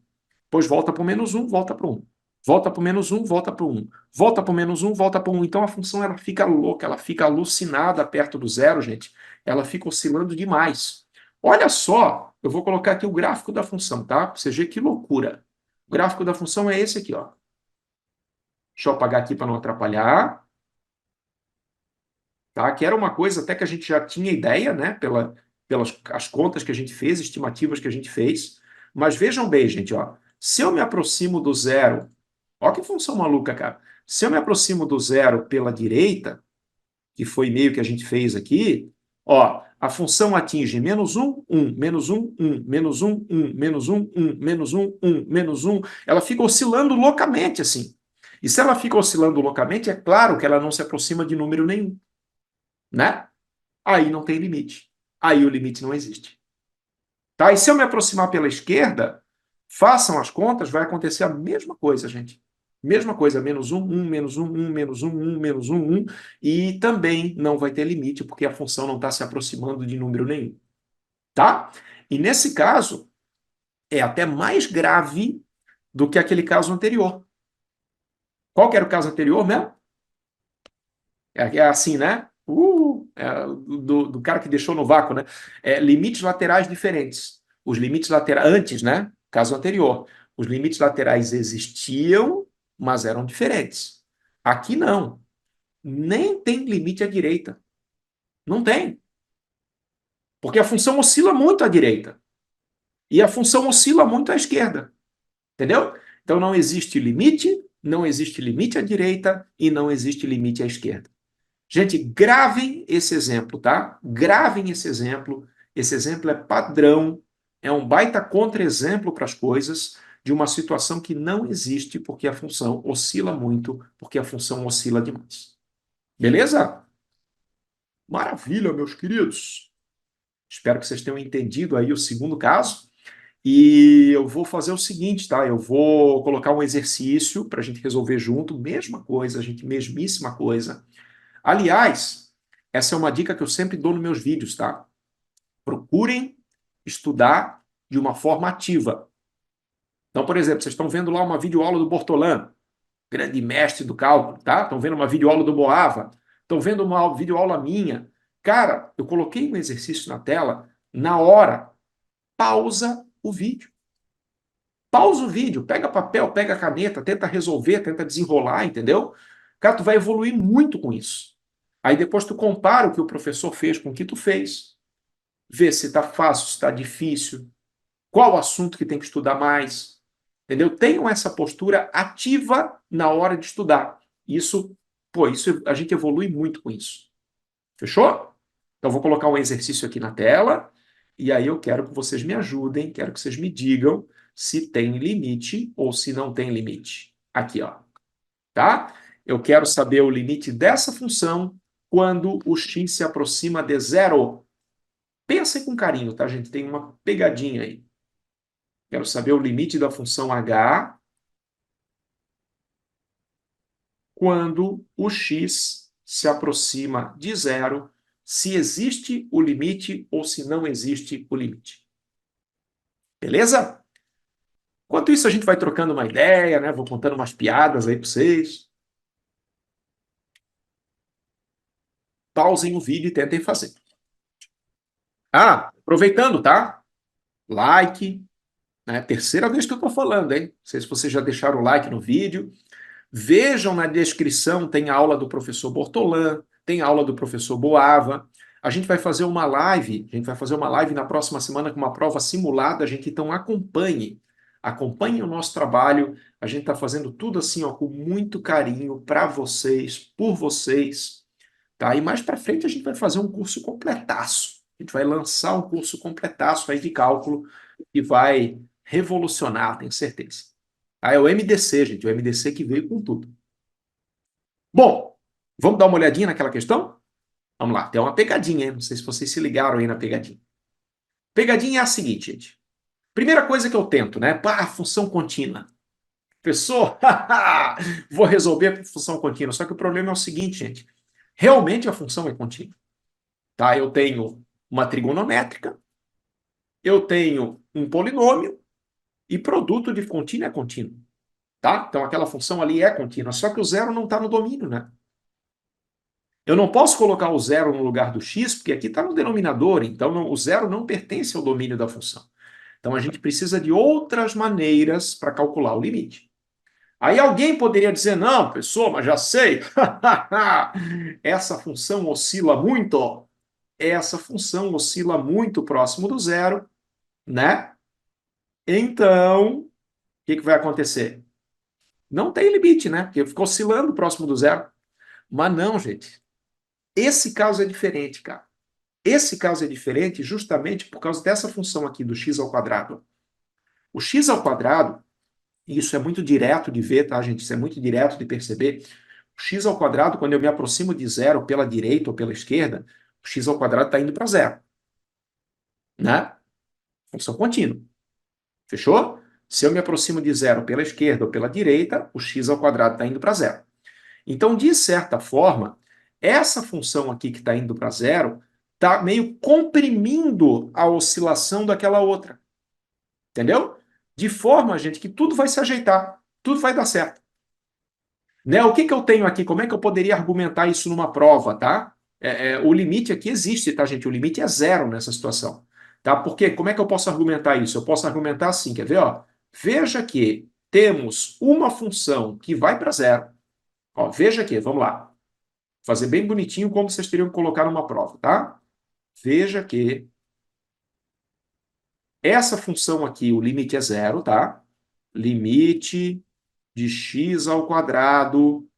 Depois volta para o menos 1, volta para o 1. Volta para o menos 1, volta para o 1. Volta para o menos 1, volta para o 1. Então, a função ela fica louca, ela fica alucinada perto do zero, gente. Ela fica oscilando demais. Olha só, eu vou colocar aqui o gráfico da função, tá? Para você ver que loucura. O gráfico da função é esse aqui, ó. Deixa eu apagar aqui para não atrapalhar. Tá? Que era uma coisa até que a gente já tinha ideia, né? Pelas as contas que a gente fez, estimativas que a gente fez. Mas vejam bem, gente, ó. Se eu me aproximo do zero, ó que função maluca, cara. Se eu me aproximo do zero pela direita, que foi meio que a gente fez aqui, ó, a função atinge menos 1, 1, menos 1, 1, menos 1, 1, menos 1, 1, menos 1, 1, menos 1. Ela fica oscilando loucamente assim. E se ela fica oscilando loucamente, é claro que ela não se aproxima de número nenhum, né? Aí não tem limite. Aí o limite não existe. Tá? E se eu me aproximar pela esquerda, façam as contas, vai acontecer a mesma coisa, gente. Mesma coisa, menos 1, 1, menos 1, 1, menos 1, 1, menos 1, 1. E também não vai ter limite, porque a função não está se aproximando de número nenhum. Tá? E nesse caso, é até mais grave do que aquele caso anterior. Qual que era o caso anterior mesmo? É assim, né? Do cara que deixou no vácuo, né? Limites laterais diferentes. Os limites laterais, antes, né? Caso anterior. Os limites laterais existiam, mas eram diferentes. Aqui não. Nem tem limite à direita. Não tem. Porque a função oscila muito à direita. E a função oscila muito à esquerda. Entendeu? Então não existe limite, não existe limite à direita e não existe limite à esquerda. Gente, gravem esse exemplo, tá? Gravem esse exemplo. Esse exemplo é padrão, é um baita contra-exemplo para as coisas de uma situação que não existe porque a função oscila muito, porque a função oscila demais. Beleza? Maravilha, meus queridos. Espero que vocês tenham entendido aí o segundo caso. E eu vou fazer o seguinte, tá? Eu vou colocar um exercício para a gente resolver junto, mesma coisa, gente, mesmíssima coisa. Aliás, essa é uma dica que eu sempre dou nos meus vídeos, tá? Procurem estudar de uma forma ativa. Então, por exemplo, vocês estão vendo lá uma videoaula do Bortolã, grande mestre do cálculo, tá? Estão vendo uma videoaula do Boava, estão vendo uma videoaula minha. Cara, eu coloquei um exercício na tela na hora. pausa o vídeo. Pausa o vídeo, pega papel, pega caneta, tenta resolver, tenta desenrolar, entendeu? Cara, tu vai evoluir muito com isso. Aí depois tu compara o que o professor fez com o que tu fez, vê se tá fácil, se tá difícil, qual assunto que tem que estudar mais, entendeu? Tenham essa postura ativa na hora de estudar. Isso, isso a gente evolui muito com isso. Fechou? Então vou colocar um exercício aqui na tela e aí eu quero que vocês me ajudem, quero que vocês me digam se tem limite ou se não tem limite. Aqui, ó. Tá? Eu quero saber o limite dessa função quando o x se aproxima de zero. Pensem com carinho, tá, gente? Tem uma pegadinha aí. Quero saber o limite da função h quando o x se aproxima de zero, se existe o limite ou se não existe o limite. Beleza? Enquanto isso, a gente vai trocando uma ideia, né? Vou contando umas piadas aí para vocês. Pausem o vídeo e tentem fazer. Ah, aproveitando, tá? Like, né? Terceira vez que eu estou falando, hein? Não sei se vocês já deixaram o like no vídeo. Vejam na descrição, tem aula do professor Bortolã, tem aula do professor Boava. A gente vai fazer uma live na próxima semana com uma prova simulada, gente, então acompanhe o nosso trabalho. A gente está fazendo tudo assim, ó, com muito carinho para vocês, por vocês, tá? E mais para frente a gente vai fazer um curso completaço. A gente vai lançar um curso completaço aí de cálculo que vai revolucionar, tenho certeza. Ah, é o MDC, gente, o MDC que veio com tudo. Bom, vamos dar uma olhadinha naquela questão? Vamos lá, tem uma pegadinha, hein? Não sei se vocês se ligaram aí na pegadinha. Pegadinha é a seguinte, gente. Primeira coisa que eu tento, né? Pá, função contínua. Professor, vou resolver a função contínua. Só que o problema é o seguinte, gente. Realmente a função é contínua. Tá? Eu tenho uma trigonométrica, eu tenho um polinômio e produto de contínuo é contínuo. Tá? Então aquela função ali é contínua, só que o zero não está no domínio, né? Eu não posso colocar o zero no lugar do x, porque aqui está no denominador, então o zero não pertence ao domínio da função. Então a gente precisa de outras maneiras para calcular o limite. Aí alguém poderia dizer, não, pessoal, mas já sei, essa função oscila muito, essa função oscila muito próximo do zero, né? Então, o que vai acontecer? Não tem limite, né? Porque ficou oscilando próximo do zero. Mas não, gente. Esse caso é diferente, cara. Esse caso é diferente justamente por causa dessa função aqui do x ao quadrado. O x ao quadrado, e isso é muito direto de ver, tá, gente? Isso é muito direto de perceber. O x ao quadrado, quando eu me aproximo de zero pela direita ou pela esquerda, o x ao quadrado está indo para zero. Né? Função contínua. Fechou? Se eu me aproximo de zero pela esquerda ou pela direita, o x ao quadrado está indo para zero. Então, de certa forma, essa função aqui que está indo para zero está meio comprimindo a oscilação daquela outra. Entendeu? De forma, gente, que tudo vai se ajeitar, tudo vai dar certo. Né? O que que eu tenho aqui? Como é que eu poderia argumentar isso numa prova, tá? O limite aqui existe, tá, gente? O limite é zero nessa situação. Tá? Por quê? Como é que eu posso argumentar isso? Eu posso argumentar assim, quer ver? Ó? Veja que temos uma função que vai para zero. Ó, veja aqui, vamos lá. Fazer bem bonitinho como vocês teriam que colocar numa prova, tá? Veja que essa função aqui, o limite é zero, tá? Limite de x ao quadrado,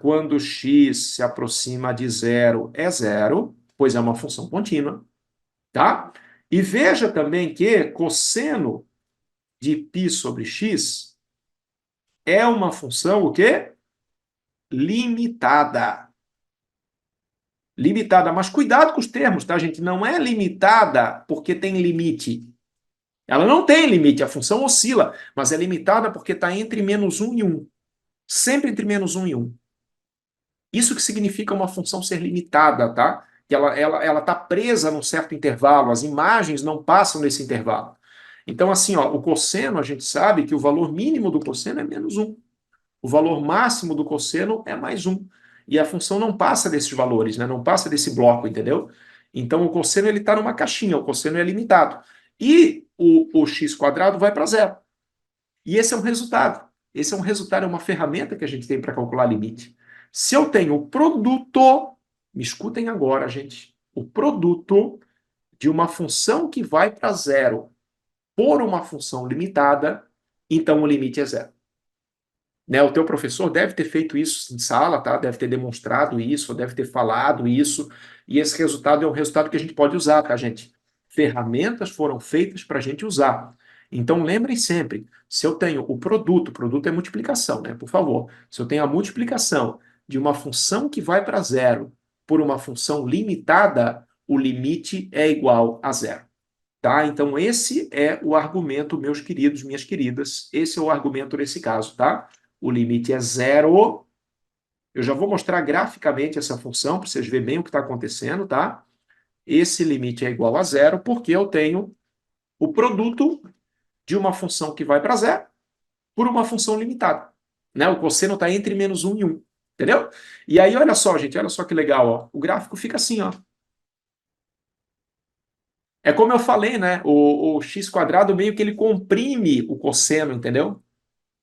quando x se aproxima de zero, é zero, pois é uma função contínua, tá? E veja também que cosseno de π sobre x é uma função, o quê? Limitada. Limitada, mas cuidado com os termos, tá, gente? Não é limitada porque tem limite. Ela não tem limite, a função oscila, mas é limitada porque está entre -1 e 1. Sempre entre -1 e 1. Isso que significa uma função ser limitada, tá? Que ela está presa num certo intervalo, as imagens não passam nesse intervalo. Então, assim, ó, o cosseno, a gente sabe que o valor mínimo do cosseno é -1. O valor máximo do cosseno é +1. E a função não passa desses valores, né? Não passa desse bloco, entendeu? Então, o cosseno está numa caixinha, o cosseno é limitado. E o x quadrado vai para zero. E esse é um resultado. Esse é um resultado, é uma ferramenta que a gente tem para calcular limite. Se eu tenho o produto, me escutem agora, gente, o produto de uma função que vai para zero por uma função limitada, então o limite é zero. Né? O teu professor deve ter feito isso em sala, tá? Deve ter demonstrado isso, deve ter falado isso, e esse resultado é um resultado que a gente pode usar, tá, gente? Ferramentas foram feitas para a gente usar. Então, lembrem sempre, se eu tenho o produto é multiplicação, né? Por favor. Se eu tenho a multiplicação de uma função que vai para zero por uma função limitada, o limite é igual a zero. Tá? Então, esse é o argumento, meus queridos, minhas queridas. Esse é o argumento nesse caso, tá? O limite é zero. Eu já vou mostrar graficamente essa função para vocês verem bem o que está acontecendo, tá? Esse limite é igual a zero porque eu tenho o produto de uma função que vai para zero por uma função limitada. Né? O cosseno está entre menos 1 e 1. Entendeu? E aí, olha só, gente, olha só que legal. Ó. O gráfico fica assim, ó. É como eu falei, né? O x quadrado meio que ele comprime o cosseno, entendeu?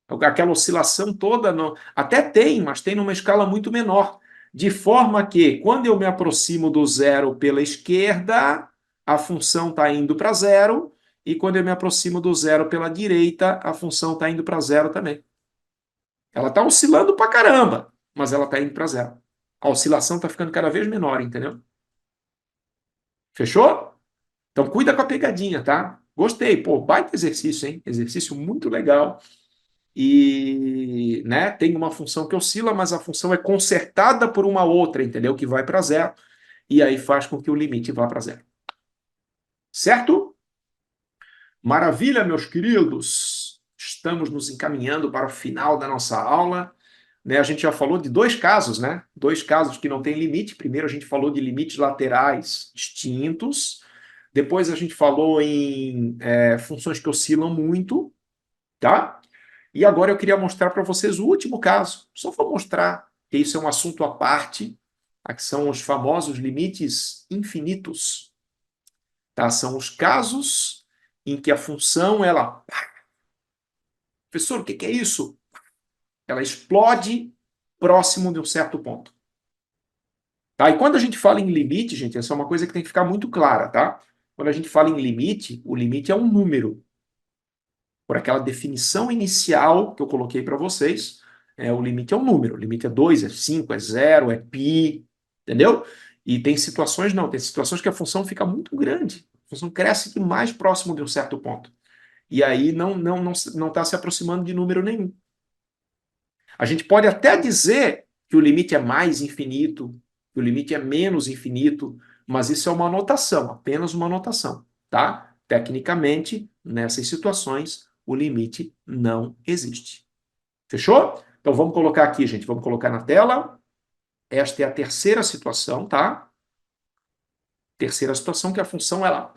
Aquela oscilação toda, até tem, mas tem numa escala muito menor. De forma que, quando eu me aproximo do zero pela esquerda, a função está indo para zero, e quando eu me aproximo do zero pela direita, a função está indo para zero também. Ela está oscilando para caramba, mas ela está indo para zero. A oscilação está ficando cada vez menor, entendeu? Fechou? Então cuida com a pegadinha, tá? Gostei, pô, baita exercício, hein? Exercício muito legal. E, né, tem uma função que oscila, mas a função é consertada por uma outra, entendeu? Que vai para zero, e aí faz com que o limite vá para zero. Certo? Maravilha, meus queridos. Estamos nos encaminhando para o final da nossa aula. Né, a gente já falou de dois casos, né? Dois casos que não têm limite. Primeiro a gente falou de limites laterais distintos. Depois a gente falou em funções que oscilam muito, tá? E agora eu queria mostrar para vocês o último caso. Só vou mostrar que isso é um assunto à parte, tá? Que são os famosos limites infinitos. Tá? São os casos em que a função, ela... Professor, o que é isso? Ela explode próximo de um certo ponto. Tá? E quando a gente fala em limite, gente, essa é uma coisa que tem que ficar muito clara, tá? Quando a gente fala em limite, o limite é um número. Por aquela definição inicial que eu coloquei para vocês, o limite é um número. O limite é 2, é 5, é 0, é pi, entendeu? E tem situações, não, tem situações que a função fica muito grande. A função cresce demais próximo de um certo ponto. E aí não está se aproximando de número nenhum. A gente pode até dizer que o limite é mais infinito, que o limite é menos infinito, mas isso é uma anotação, apenas uma anotação, tá? Tecnicamente, nessas situações, o limite não existe. Fechou? Então vamos colocar aqui, gente, vamos colocar na tela. Esta é a terceira situação, tá? Terceira situação que a função ela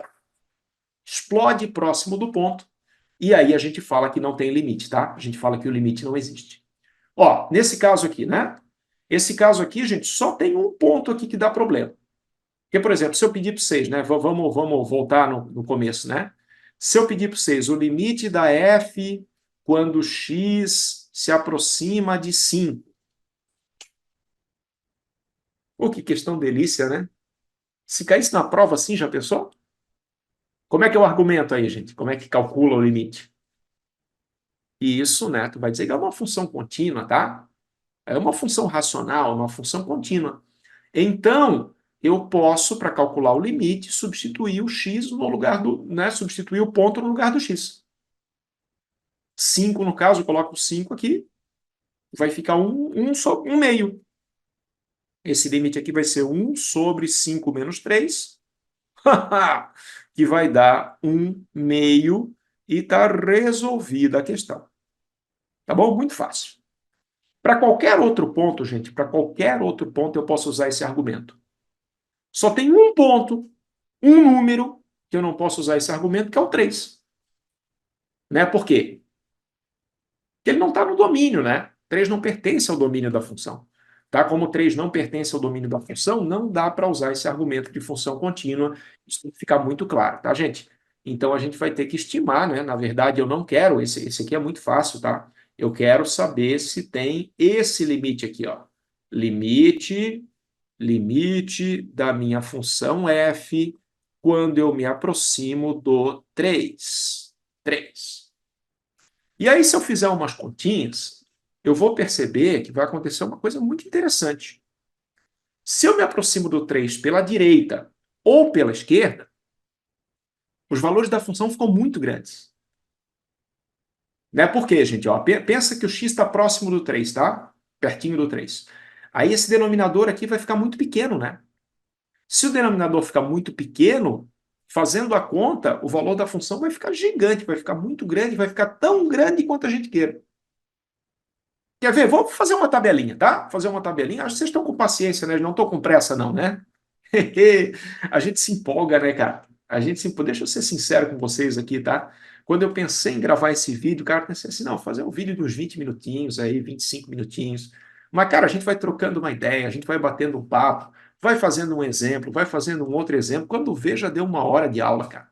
explode próximo do ponto e aí a gente fala que não tem limite, tá? A gente fala que o limite não existe. Ó, nesse caso aqui, né? Esse caso aqui, gente, só tem um ponto aqui que dá problema. Porque, por exemplo, se eu pedir para vocês, né? Vamos voltar no começo, né? Se eu pedir para vocês o limite da f quando x se aproxima de 5. Pô, que questão delícia, né? Se caísse na prova assim, já pensou? Como é que é o argumento aí, gente? Como é que calcula o limite? E isso, né? Tu vai dizer que é uma função contínua, tá? É uma função racional, uma função contínua. Então, eu posso, para calcular o limite, substituir o x no lugar do, né? Substituir o ponto no lugar do x. 5, no caso, eu coloco 5 aqui, vai ficar 1 meio. Esse limite aqui vai ser 1 sobre 5 menos 3, que vai dar 1 meio, e está resolvida a questão. Tá bom? Muito fácil. Para qualquer outro ponto, gente, para qualquer outro ponto eu posso usar esse argumento. Só tem um ponto, um número, que eu não posso usar esse argumento, que é o 3. Né? Por quê? Porque ele não está no domínio, né? 3 não pertence ao domínio da função. Tá? Como 3 não pertence ao domínio da função, não dá para usar esse argumento de função contínua. Isso tem que ficar muito claro, tá, gente? Então, a gente vai ter que estimar, né? Na verdade, eu não quero, esse aqui é muito fácil, tá? Eu quero saber se tem esse limite aqui, ó. Limite da minha função f quando eu me aproximo do 3. 3. E aí, se eu fizer umas continhas, eu vou perceber que vai acontecer uma coisa muito interessante. Se eu me aproximo do 3 pela direita ou pela esquerda, os valores da função ficam muito grandes. Né? Por quê, gente? Ó, pensa que o x está próximo do 3, tá? Pertinho do 3. Aí esse denominador aqui vai ficar muito pequeno, né? Se o denominador ficar muito pequeno, fazendo a conta, o valor da função vai ficar gigante, vai ficar muito grande, vai ficar tão grande quanto a gente queira. Quer ver? Vamos fazer uma tabelinha, tá? Fazer uma tabelinha. Acho que vocês estão com paciência, né? Não estou com pressa, não, né? A gente se empolga, né, cara? A gente se empolga. Deixa eu ser sincero com vocês aqui, tá? Quando eu pensei em gravar esse vídeo, cara, eu pensei assim, não, fazer um vídeo de uns 20 minutinhos aí, 25 minutinhos. Mas, cara, a gente vai trocando uma ideia, a gente vai batendo um papo, vai fazendo um exemplo, vai fazendo um outro exemplo. Quando vê, já deu uma hora de aula, cara.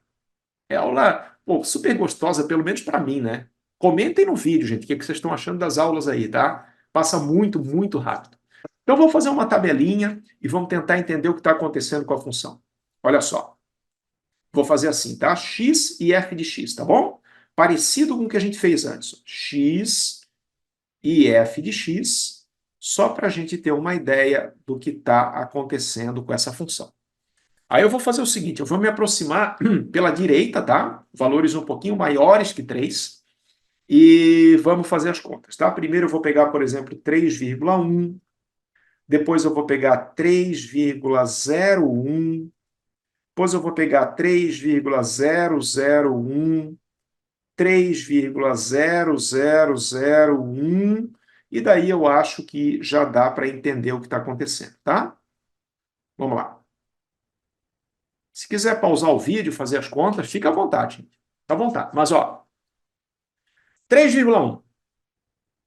É aula, pô, super gostosa, pelo menos para mim, né? Comentem no vídeo, gente, o que vocês estão achando das aulas aí, tá? Passa muito, muito rápido. Então, vou fazer uma tabelinha e vamos tentar entender o que está acontecendo com a função. Olha só, vou fazer assim, tá? X e f de x, tá bom? Parecido com o que a gente fez antes. X e f de x, só para a gente ter uma ideia do que está acontecendo com essa função. Aí eu vou fazer o seguinte, eu vou me aproximar pela direita, tá? Valores um pouquinho maiores que 3, e vamos fazer as contas, tá? Primeiro eu vou pegar, por exemplo, 3,1, depois eu vou pegar 3,01, depois eu vou pegar 3,001, 3,0001, e daí eu acho que já dá para entender o que está acontecendo, tá? Vamos lá. Se quiser pausar o vídeo, fazer as contas, fica à vontade, gente. Fica à vontade. Mas, ó, 3,1.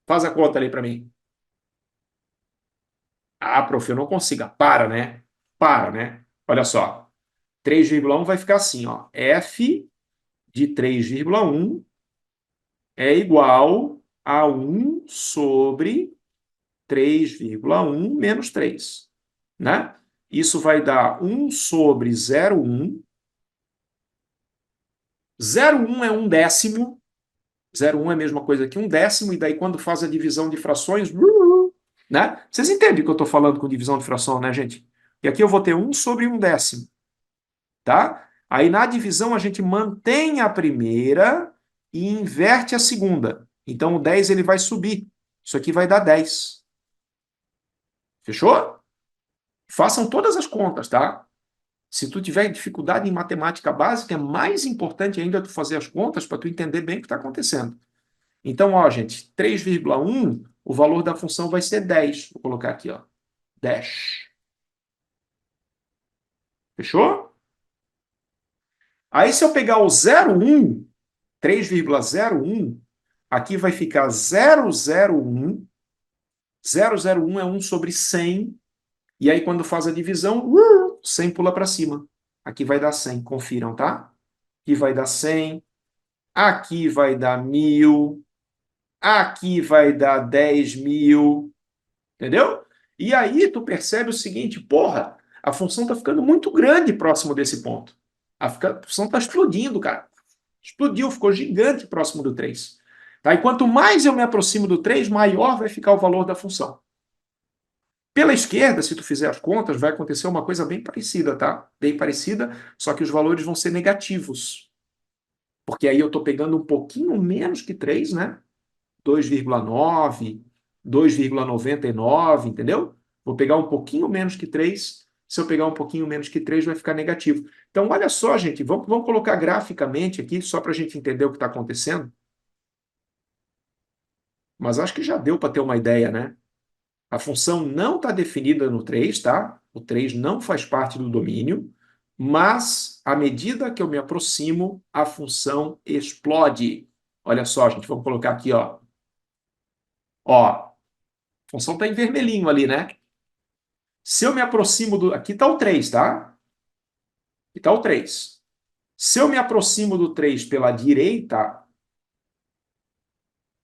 Faz a conta ali para mim. Ah, prof, eu não consigo. Para, né? Para, né? Olha só. 3,1 vai ficar assim, ó. F de 3,1 é igual a 1 sobre 3,1 menos 3, né? Isso vai dar 1 sobre 0,1. 0,1 é um décimo. 0,1 é a mesma coisa que um décimo, e daí quando faz a divisão de frações, né? Vocês entendem o que eu estou falando com divisão de fração, né, gente? E aqui eu vou ter 1 sobre um décimo, tá? Aí na divisão a gente mantém a primeira e inverte a segunda. Então o 10 ele vai subir. Isso aqui vai dar 10. Fechou? Façam todas as contas, tá? Se tu tiver dificuldade em matemática básica, é mais importante ainda tu fazer as contas para tu entender bem o que está acontecendo. Então, ó, gente, 3,1, o valor da função vai ser 10. Vou colocar aqui, ó, 10. Fechou? Aí, se eu pegar o 0,1, 3,01, aqui vai ficar 0,01. 0,01 é 1 sobre 100. E aí, quando faz a divisão, 100 pula para cima. Aqui vai dar 100, confiram, tá? Aqui vai dar 100. Aqui vai dar 1.000. Aqui vai dar 10.000. Entendeu? E aí tu percebe o seguinte, porra, a função está ficando muito grande próximo desse ponto. A função está explodindo, cara. Explodiu, ficou gigante próximo do 3. Tá? E quanto mais eu me aproximo do 3, maior vai ficar o valor da função. Pela esquerda, se tu fizer as contas, vai acontecer uma coisa bem parecida, tá? Bem parecida, só que os valores vão ser negativos. Porque aí eu estou pegando um pouquinho menos que 3, né? 2,9, 2,99, entendeu? Vou pegar um pouquinho menos que 3. Se eu pegar um pouquinho menos que 3, vai ficar negativo. Então, olha só, gente, vamos colocar graficamente aqui, só para a gente entender o que está acontecendo. Mas acho que já deu para ter uma ideia, né? A função não está definida no 3, tá? O 3 não faz parte do domínio, mas à medida que eu me aproximo, a função explode. Olha só, gente, vamos colocar aqui, ó. Ó, a função está em vermelhinho ali, né? Se eu me aproximo do. Aqui está o 3, tá? Aqui está o 3. Se eu me aproximo do 3 pela direita,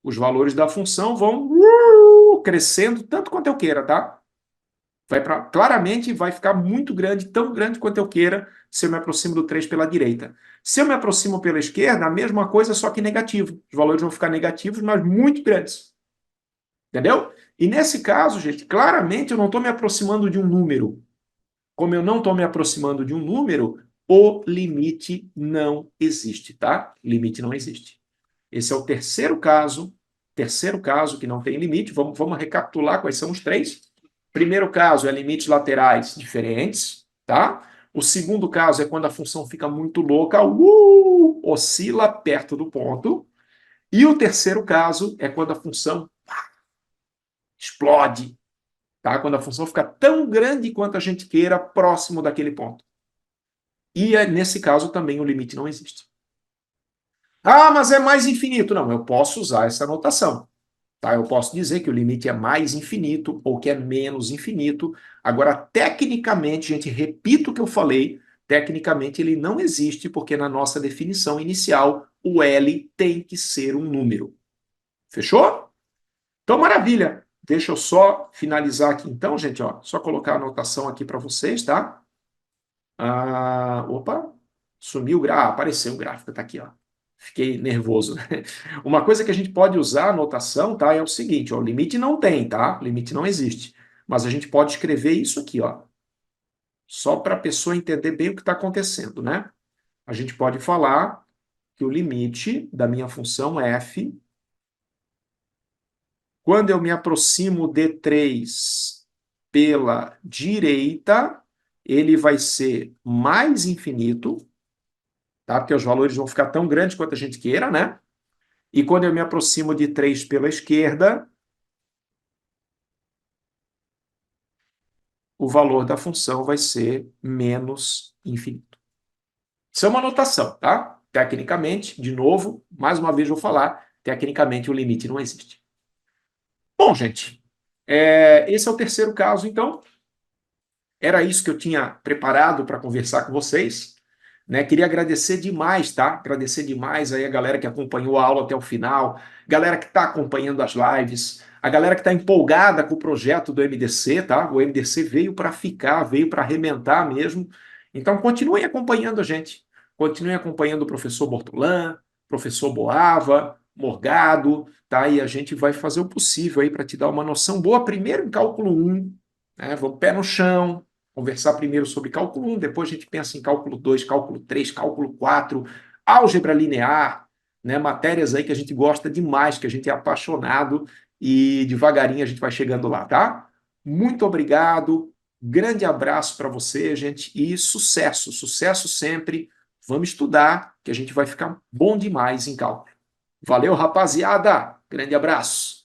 os valores da função vão crescendo tanto quanto eu queira, tá? Claramente vai ficar muito grande, tão grande quanto eu queira, se eu me aproximo do 3 pela direita. Se eu me aproximo pela esquerda, a mesma coisa, só que negativo. Os valores vão ficar negativos, mas muito grandes. Entendeu? E nesse caso, gente, claramente eu não estou me aproximando de um número. Como eu não estou me aproximando de um número, o limite não existe, tá? Limite não existe. Esse é o terceiro caso que não tem limite. Vamos recapitular quais são os três. Primeiro caso é limites laterais diferentes, tá? O segundo caso é quando a função fica muito louca, oscila perto do ponto. E o terceiro caso é quando a função explode, tá? Quando a função fica tão grande quanto a gente queira, próximo daquele ponto. E nesse caso também o limite não existe. Ah, mas é mais infinito. Não, eu posso usar essa notação. Tá? Eu posso dizer que o limite é mais infinito ou que é menos infinito. Agora, tecnicamente, gente, repito o que eu falei, tecnicamente ele não existe, porque na nossa definição inicial, o L tem que ser um número. Fechou? Então, maravilha. Deixa eu só finalizar aqui então, gente, ó, só colocar a anotação aqui para vocês, tá? Opa, sumiu o gráfico. Apareceu o gráfico, tá aqui, ó. Fiquei nervoso. Uma coisa que a gente pode usar a notação, tá, é o seguinte, ó, o limite não tem, tá? O limite não existe. Mas a gente pode escrever isso aqui, ó, só para a pessoa entender bem o que está acontecendo, né? A gente pode falar que o limite da minha função f, quando eu me aproximo de 3 pela direita, ele vai ser mais infinito, tá? Porque os valores vão ficar tão grandes quanto a gente queira, né? E quando eu me aproximo de 3 pela esquerda, o valor da função vai ser menos infinito. Isso é uma notação, tá? Tecnicamente, de novo, mais uma vez vou falar, tecnicamente o limite não existe. Bom, gente, esse é o terceiro caso, então. Era isso que eu tinha preparado para conversar com vocês. Né? Queria agradecer demais, tá? Agradecer demais aí a galera que acompanhou a aula até o final, galera que está acompanhando as lives, a galera que está empolgada com o projeto do MDC, tá? O MDC veio para ficar, veio para arrebentar mesmo. Então, continuem acompanhando a gente. Continuem acompanhando o professor Bortolã, professor Boava, Morgado, tá? E a gente vai fazer o possível aí para te dar uma noção boa, primeiro em cálculo 1, né? Vamos pé no chão, conversar primeiro sobre cálculo 1, depois a gente pensa em cálculo 2, cálculo 3, cálculo 4, álgebra linear, né? Matérias aí que a gente gosta demais, que a gente é apaixonado e devagarinho a gente vai chegando lá, tá? Muito obrigado, grande abraço para você, gente, e sucesso, sucesso sempre. Vamos estudar, que a gente vai ficar bom demais em cálculo. Valeu, rapaziada! Grande abraço!